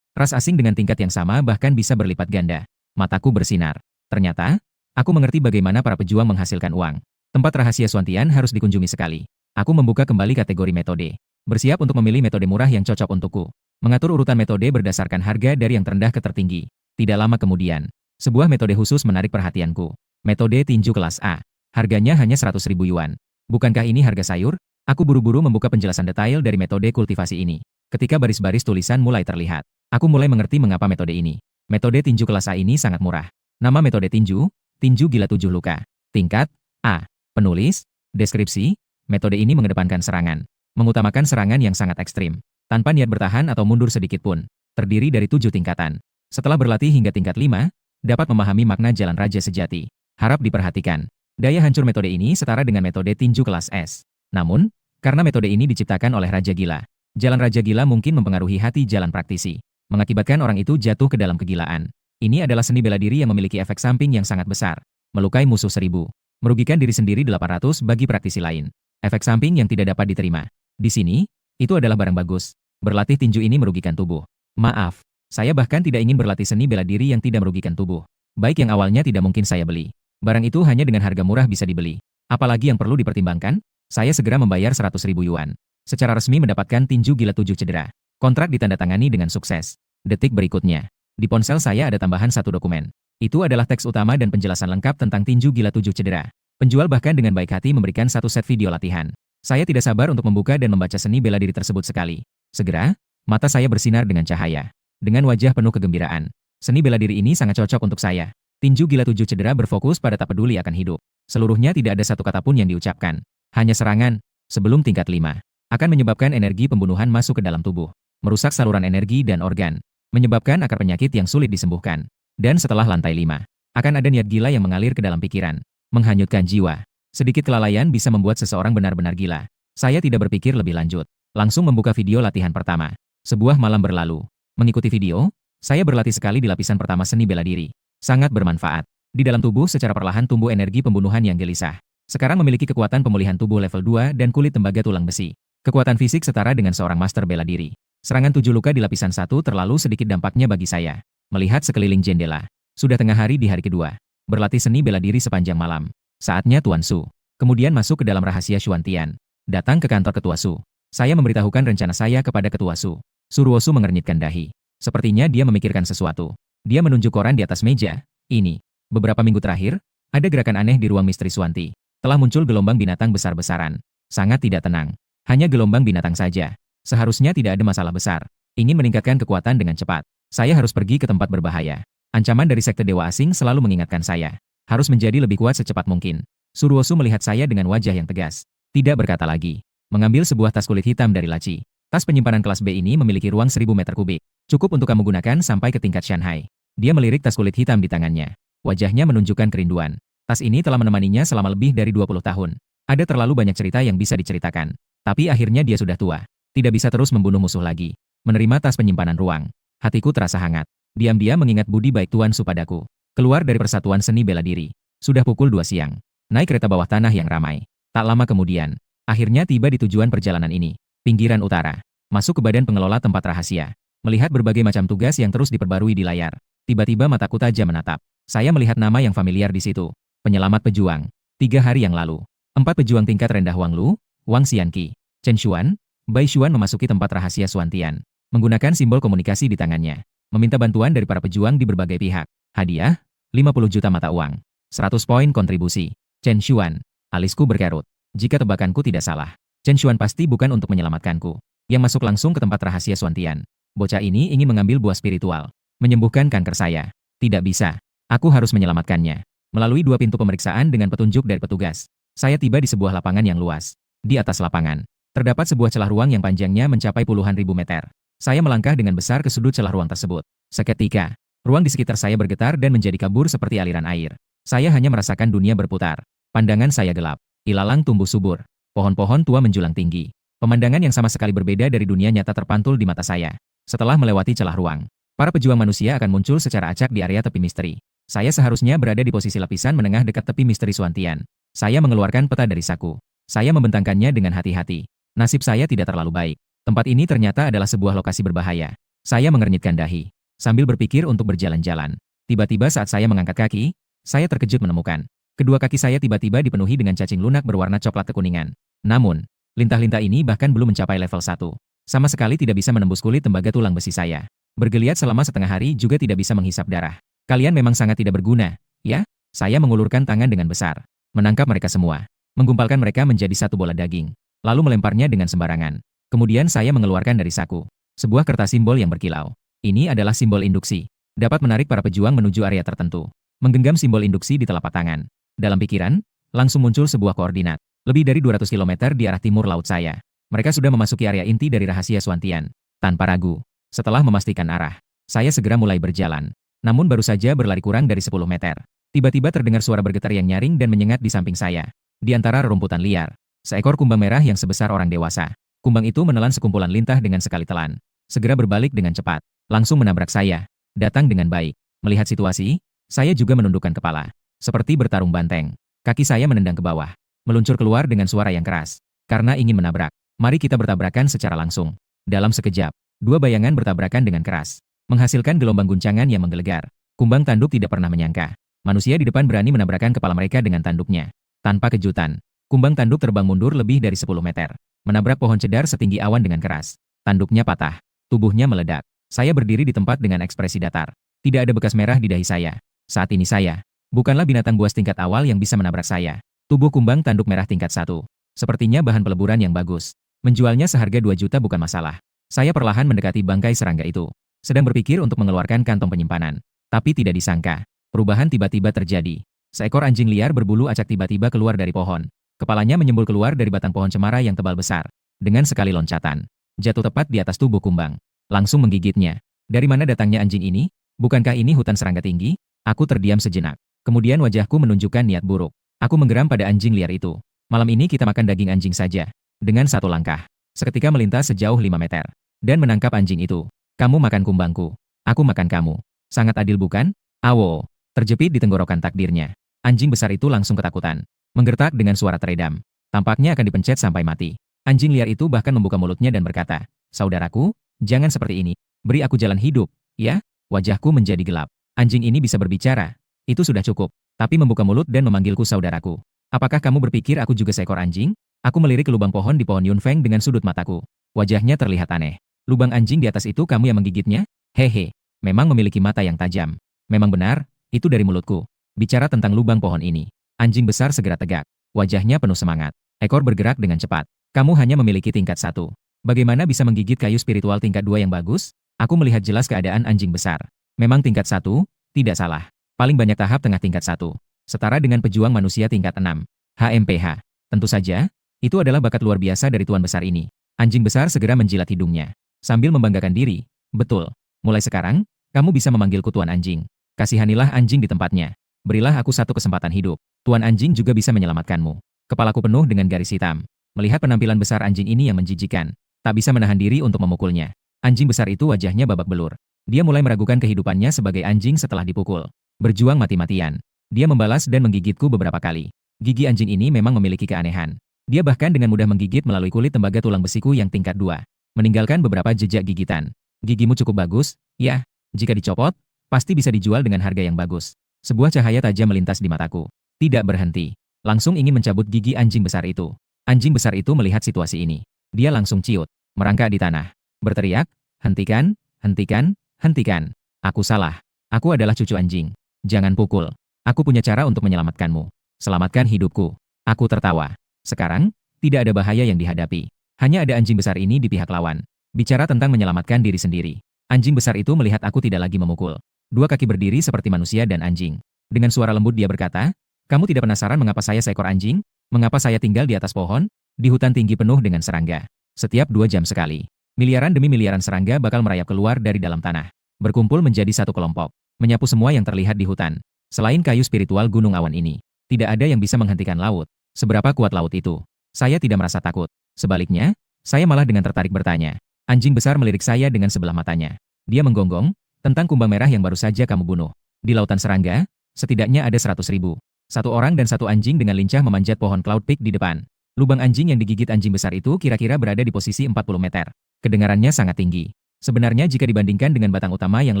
Ras asing dengan tingkat yang sama bahkan bisa berlipat ganda. Mataku bersinar. Ternyata, aku mengerti bagaimana para pejuang menghasilkan uang. Tempat rahasia Suantian harus dikunjungi sekali. Aku membuka kembali kategori metode. Bersiap untuk memilih metode murah yang cocok untukku. Mengatur urutan metode berdasarkan harga dari yang terendah ke tertinggi. Tidak lama kemudian, sebuah metode khusus menarik perhatianku. Metode tinju kelas A. Harganya hanya 100.000 yuan. Bukankah ini harga sayur? Aku buru-buru membuka penjelasan detail dari metode kultivasi ini. Ketika baris-baris tulisan mulai terlihat, aku mulai mengerti mengapa metode ini. Metode tinju kelas A ini sangat murah. Nama metode tinju, tinju gila 7 luka. Tingkat A. Penulis, deskripsi, metode ini mengedepankan serangan. Mengutamakan serangan yang sangat ekstrim. Tanpa niat bertahan atau mundur sedikit pun. Terdiri dari 7 tingkatan. Setelah berlatih hingga tingkat 5, dapat memahami makna jalan raja sejati. Harap diperhatikan. Daya hancur metode ini setara dengan metode tinju kelas S. Namun, karena metode ini diciptakan oleh Raja Gila, jalan Raja Gila mungkin mempengaruhi hati jalan praktisi, mengakibatkan orang itu jatuh ke dalam kegilaan. Ini adalah seni bela diri yang memiliki efek samping yang sangat besar, melukai musuh 1000, merugikan diri sendiri 800 bagi praktisi lain. Efek samping yang tidak dapat diterima. Di sini, itu adalah barang bagus. Berlatih tinju ini merugikan tubuh. Maaf, saya bahkan tidak ingin berlatih seni bela diri yang tidak merugikan tubuh. Baik yang awalnya tidak mungkin saya beli. Barang itu hanya dengan harga murah bisa dibeli. Apalagi yang perlu dipertimbangkan? Saya segera membayar 100.000 yuan. Secara resmi mendapatkan tinju gila 7 cedera. Kontrak ditandatangani dengan sukses. Detik berikutnya. Di ponsel saya ada tambahan satu dokumen. Itu adalah teks utama dan penjelasan lengkap tentang tinju gila 7 cedera. Penjual bahkan dengan baik hati memberikan satu set video latihan. Saya tidak sabar untuk membuka dan membaca seni bela diri tersebut sekali. Segera, mata saya bersinar dengan cahaya. Dengan wajah penuh kegembiraan. Seni bela diri ini sangat cocok untuk saya. Tinju gila 7 cedera berfokus pada tak peduli akan hidup. Seluruhnya tidak ada satu kata pun yang diucapkan. Hanya serangan, sebelum tingkat 5. Akan menyebabkan energi pembunuhan masuk ke dalam tubuh. Merusak saluran energi dan organ. Menyebabkan akar penyakit yang sulit disembuhkan. Dan setelah lantai 5, akan ada niat gila yang mengalir ke dalam pikiran. Menghanyutkan jiwa. Sedikit kelalaian bisa membuat seseorang benar-benar gila. Saya tidak berpikir lebih lanjut. Langsung membuka video latihan pertama. Sebuah malam berlalu. Mengikuti video, saya berlatih sekali di lapisan pertama seni bela diri. Sangat bermanfaat. Di dalam tubuh secara perlahan tumbuh energi pembunuhan yang gelisah. Sekarang memiliki kekuatan pemulihan tubuh level 2 dan kulit tembaga tulang besi. Kekuatan fisik setara dengan seorang master bela diri. Serangan 7 luka di lapisan 1 terlalu sedikit dampaknya bagi saya. Melihat sekeliling jendela. Sudah tengah hari di hari kedua. Berlatih seni bela diri sepanjang malam. Saatnya Tuan Su. Kemudian masuk ke dalam rahasia Xuantian. Datang ke kantor Ketua Su. Saya memberitahukan rencana saya kepada Ketua Su. Suruosu mengernyitkan dahi. Sepertinya dia memikirkan sesuatu. Dia menunjuk koran di atas meja. Ini. Beberapa minggu terakhir, ada gerakan aneh di ruang misteri Xuanti. Telah muncul gelombang binatang besar-besaran. Sangat tidak tenang. Hanya gelombang binatang saja. Seharusnya tidak ada masalah besar. Ingin meningkatkan kekuatan dengan cepat. Saya harus pergi ke tempat berbahaya. Ancaman dari sekte dewa asing selalu mengingatkan saya. Harus menjadi lebih kuat secepat mungkin. Suruosu melihat saya dengan wajah yang tegas. Tidak berkata lagi. Mengambil sebuah tas kulit hitam dari laci. Tas penyimpanan kelas B ini memiliki ruang 1000 meter kubik. Cukup untuk kamu gunakan sampai ke tingkat Shanghai. Dia melirik tas kulit hitam di tangannya. Wajahnya menunjukkan kerinduan. Tas ini telah menemaninya selama lebih dari 20 tahun. Ada terlalu banyak cerita yang bisa diceritakan. Tapi akhirnya dia sudah tua. Tidak bisa terus membunuh musuh lagi. Menerima tas penyimpanan ruang. Hatiku terasa hangat. Diam-diam mengingat budi baik Tuan Su padaku. Keluar dari persatuan seni bela diri. Sudah pukul 2 siang. Naik kereta bawah tanah yang ramai. Tak lama kemudian. Akhirnya tiba di tujuan perjalanan ini. Pinggiran utara. Masuk ke badan pengelola tempat rahasia. Melihat berbagai macam tugas yang terus diperbarui di layar. Tiba-tiba mataku tajam menatap. Saya melihat nama yang familiar di situ. Penyelamat pejuang. 3 hari yang lalu. 4 pejuang tingkat rendah Wang Lu, Wang Xianqi, Chen Xuan, Bai Xuan memasuki tempat rahasia Xuantian. Menggunakan simbol komunikasi di tangannya. Meminta bantuan dari para pejuang di berbagai pihak. Hadiah, 50 juta mata uang. 100 poin kontribusi. Chen Xuan. Alisku berkerut. Jika tebakanku tidak salah. Chen Xuan pasti bukan untuk menyelamatkanku. Yang masuk langsung ke tempat rahasia Xuantian. Bocah ini ingin mengambil buah spiritual. Menyembuhkan kanker saya. Tidak bisa. Aku harus menyelamatkannya. Melalui 2 pintu pemeriksaan dengan petunjuk dari petugas. Saya tiba di sebuah lapangan yang luas. Di atas lapangan, terdapat sebuah celah ruang yang panjangnya mencapai puluhan ribu meter. Saya melangkah dengan besar ke sudut celah ruang tersebut. Seketika, ruang di sekitar saya bergetar dan menjadi kabur seperti aliran air. Saya hanya merasakan dunia berputar. Pandangan saya gelap. Ilalang tumbuh subur. Pohon-pohon tua menjulang tinggi. Pemandangan yang sama sekali berbeda dari dunia nyata terpantul di mata saya. Setelah melewati celah ruang, para pejuang manusia akan muncul secara acak di area tepi misteri. Saya seharusnya berada di posisi lapisan menengah dekat tepi misteri Xuantian. Saya mengeluarkan peta dari saku. Saya membentangkannya dengan hati-hati. Nasib saya tidak terlalu baik. Tempat ini ternyata adalah sebuah lokasi berbahaya. Saya mengernyitkan dahi. Sambil berpikir untuk berjalan-jalan. Tiba-tiba saat saya mengangkat kaki, saya terkejut menemukan. Kedua kaki saya tiba-tiba dipenuhi dengan cacing lunak berwarna coklat kekuningan. Namun, lintah-lintah ini bahkan belum mencapai level 1. Sama sekali tidak bisa menembus kulit tembaga tulang besi saya. Bergeliat selama setengah hari juga tidak bisa menghisap darah. Kalian memang sangat tidak berguna, ya? Saya mengulurkan tangan dengan besar. Menangkap mereka semua. Menggumpalkan mereka menjadi satu bola daging. Lalu melemparnya dengan sembarangan. Kemudian saya mengeluarkan dari saku sebuah kertas simbol yang berkilau. Ini adalah simbol induksi. Dapat menarik para pejuang menuju area tertentu. Menggenggam simbol induksi di telapak tangan. Dalam pikiran, langsung muncul sebuah koordinat. Lebih dari 200 km di arah timur laut saya. Mereka sudah memasuki area inti dari rahasia Xuantian. Tanpa ragu. Setelah memastikan arah, saya segera mulai berjalan. Namun baru saja berlari kurang dari 10 meter. Tiba-tiba terdengar suara bergetar yang nyaring dan menyengat di samping saya. Di antara rerumputan liar, seekor kumbang merah yang sebesar orang dewasa. Kumbang itu menelan sekumpulan lintah dengan sekali telan. Segera berbalik dengan cepat. Langsung menabrak saya. Datang dengan baik. Melihat situasi, saya juga menundukkan kepala. Seperti bertarung banteng. Kaki saya menendang ke bawah. Meluncur keluar dengan suara yang keras. Karena ingin menabrak. Mari kita bertabrakan secara langsung. Dalam sekejap, 2 bayangan bertabrakan dengan keras. Menghasilkan gelombang guncangan yang menggelegar. Kumbang tanduk tidak pernah menyangka. Manusia di depan berani menabrakkan kepala mereka dengan tanduknya. Tanpa kejutan, kumbang tanduk terbang mundur lebih dari 10 meter. Menabrak pohon cedar setinggi awan dengan keras. Tanduknya patah. Tubuhnya meledak. Saya berdiri di tempat dengan ekspresi datar. Tidak ada bekas merah di dahi saya. Saat ini saya bukanlah binatang buas tingkat awal yang bisa menabrak saya. Tubuh kumbang tanduk merah tingkat 1. Sepertinya bahan peleburan yang bagus. Menjualnya seharga 2 juta bukan masalah. Saya perlahan mendekati bangkai serangga itu. Sedang berpikir untuk mengeluarkan kantong penyimpanan. Tapi tidak disangka. Perubahan tiba-tiba terjadi. Seekor anjing liar berbulu acak tiba-tiba keluar dari pohon. Kepalanya menyembul keluar dari batang pohon cemara yang tebal besar. Dengan sekali loncatan, jatuh tepat di atas tubuh kumbang. Langsung menggigitnya. Dari mana datangnya anjing ini? Bukankah ini hutan serangga tinggi? Aku terdiam sejenak. Kemudian wajahku menunjukkan niat buruk. Aku menggeram pada anjing liar itu. Malam ini kita makan daging anjing saja. Dengan satu langkah, seketika melintas sejauh 5 meter. Dan menangkap anjing itu. Kamu makan kumbangku. Aku makan kamu. Sangat adil bukan? Awo. Terjepit di tenggorokan takdirnya. Anjing besar itu langsung ketakutan. Menggertak dengan suara teredam. Tampaknya akan dipencet sampai mati. Anjing liar itu bahkan membuka mulutnya dan berkata, "Saudaraku, jangan seperti ini. Beri aku jalan hidup, ya?" Wajahku menjadi gelap. Anjing ini bisa berbicara. Itu sudah cukup. Tapi membuka mulut dan memanggilku saudaraku. Apakah kamu berpikir aku juga seekor anjing? Aku melirik ke lubang pohon di pohon Yunfeng dengan sudut mataku. Wajahnya terlihat aneh. Lubang anjing di atas itu kamu yang menggigitnya? Hehe. Memang memiliki mata yang tajam. Memang benar, itu dari mulutku. Bicara tentang lubang pohon ini. Anjing besar segera tegak. Wajahnya penuh semangat. Ekor bergerak dengan cepat. Kamu hanya memiliki tingkat 1. Bagaimana bisa menggigit kayu spiritual tingkat 2 yang bagus? Aku melihat jelas keadaan anjing besar. Memang tingkat 1, tidak salah. Paling banyak tahap tengah tingkat 1. Setara dengan pejuang manusia tingkat 6. HMPH. Tentu saja, itu adalah bakat luar biasa dari tuan besar ini. Anjing besar segera menjilat hidungnya. Sambil membanggakan diri. Betul. Mulai sekarang, kamu bisa memanggilku tuan anjing. Kasihanilah anjing di tempatnya. Berilah aku satu kesempatan hidup. Tuan anjing juga bisa menyelamatkanmu. Kepalaku penuh dengan garis hitam. Melihat penampilan besar anjing ini yang menjijikan. Tak bisa menahan diri untuk memukulnya. Anjing besar itu wajahnya babak belur. Dia mulai meragukan kehidupannya sebagai anjing setelah dipukul. Berjuang mati-matian. Dia membalas dan menggigitku beberapa kali. Gigi anjing ini memang memiliki keanehan. Dia bahkan dengan mudah menggigit melalui kulit tembaga tulang besiku yang tingkat 2. Meninggalkan beberapa jejak gigitan. Gigimu cukup bagus, ya. Jika dicopot, pasti bisa dijual dengan harga yang bagus. Sebuah cahaya tajam melintas di mataku. Tidak berhenti. Langsung ingin mencabut gigi anjing besar itu. Anjing besar itu melihat situasi ini. Dia langsung ciut. Merangkak di tanah. Berteriak, "Hentikan, hentikan, hentikan. Aku salah. Aku adalah cucu anjing. Jangan pukul. Aku punya cara untuk menyelamatkanmu. Selamatkan hidupku." Aku tertawa. Sekarang, tidak ada bahaya yang dihadapi. Hanya ada anjing besar ini di pihak lawan. Bicara tentang menyelamatkan diri sendiri. Anjing besar itu melihat aku tidak lagi memukul. Dua kaki berdiri seperti manusia dan anjing. Dengan suara lembut dia berkata, "Kamu tidak penasaran mengapa saya seekor anjing? Mengapa saya tinggal di atas pohon? Di hutan tinggi penuh dengan serangga. Setiap 2 jam sekali. Miliaran demi miliaran serangga bakal merayap keluar dari dalam tanah. Berkumpul menjadi satu kelompok. Menyapu semua yang terlihat di hutan. Selain kayu spiritual gunung awan ini. Tidak ada yang bisa menghentikan laut. Seberapa kuat laut itu? Saya tidak merasa takut. Sebaliknya, saya malah dengan tertarik bertanya. Anjing besar melirik saya dengan sebelah matanya. Dia menggonggong, tentang kumbang merah yang baru saja kamu bunuh. Di lautan serangga, setidaknya ada 100.000. Satu orang dan satu anjing dengan lincah memanjat pohon Cloud Peak di depan. Lubang anjing yang digigit anjing besar itu kira-kira berada di posisi 40 meter. Kedengarannya sangat tinggi. Sebenarnya jika dibandingkan dengan batang utama yang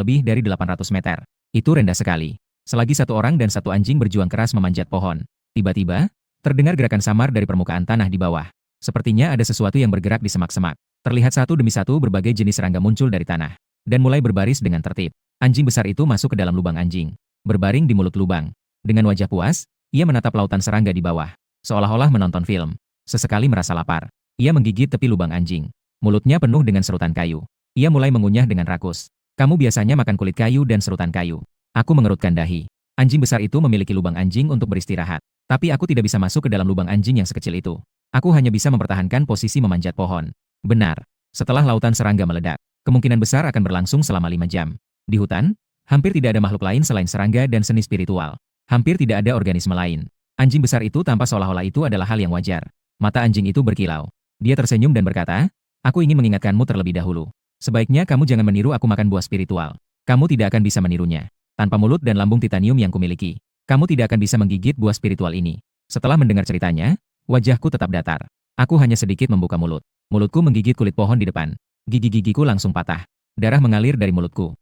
lebih dari 800 meter, itu rendah sekali. Selagi satu orang dan satu anjing berjuang keras memanjat pohon. Tiba-tiba, terdengar gerakan samar dari permukaan tanah di bawah. Sepertinya ada sesuatu yang bergerak di semak-semak. Terlihat satu demi satu berbagai jenis serangga muncul dari tanah. Dan mulai berbaris dengan tertib. Anjing besar itu masuk ke dalam lubang anjing. Berbaring di mulut lubang. Dengan wajah puas, ia menatap lautan serangga di bawah. Seolah-olah menonton film. Sesekali merasa lapar. Ia menggigit tepi lubang anjing. Mulutnya penuh dengan serutan kayu. Ia mulai mengunyah dengan rakus. Kamu biasanya makan kulit kayu dan serutan kayu. Aku mengerutkan dahi. Anjing besar itu memiliki lubang anjing untuk beristirahat. Tapi aku tidak bisa masuk ke dalam lubang anjing yang sekecil itu. Aku hanya bisa mempertahankan posisi memanjat pohon. Benar. Setelah lautan serangga meledak, kemungkinan besar akan berlangsung selama 5 jam. Di hutan, hampir tidak ada makhluk lain selain serangga dan seni spiritual. Hampir tidak ada organisme lain. Anjing besar itu tampak seolah-olah itu adalah hal yang wajar. Mata anjing itu berkilau. Dia tersenyum dan berkata, "Aku ingin mengingatkanmu terlebih dahulu. Sebaiknya kamu jangan meniru aku makan buah spiritual. Kamu tidak akan bisa menirunya. Tanpa mulut dan lambung titanium yang kumiliki, kamu tidak akan bisa menggigit buah spiritual ini." Setelah mendengar ceritanya, wajahku tetap datar. Aku hanya sedikit membuka mulut. Mulutku menggigit kulit pohon di depan. Gigi-gigiku langsung patah. Darah mengalir dari mulutku.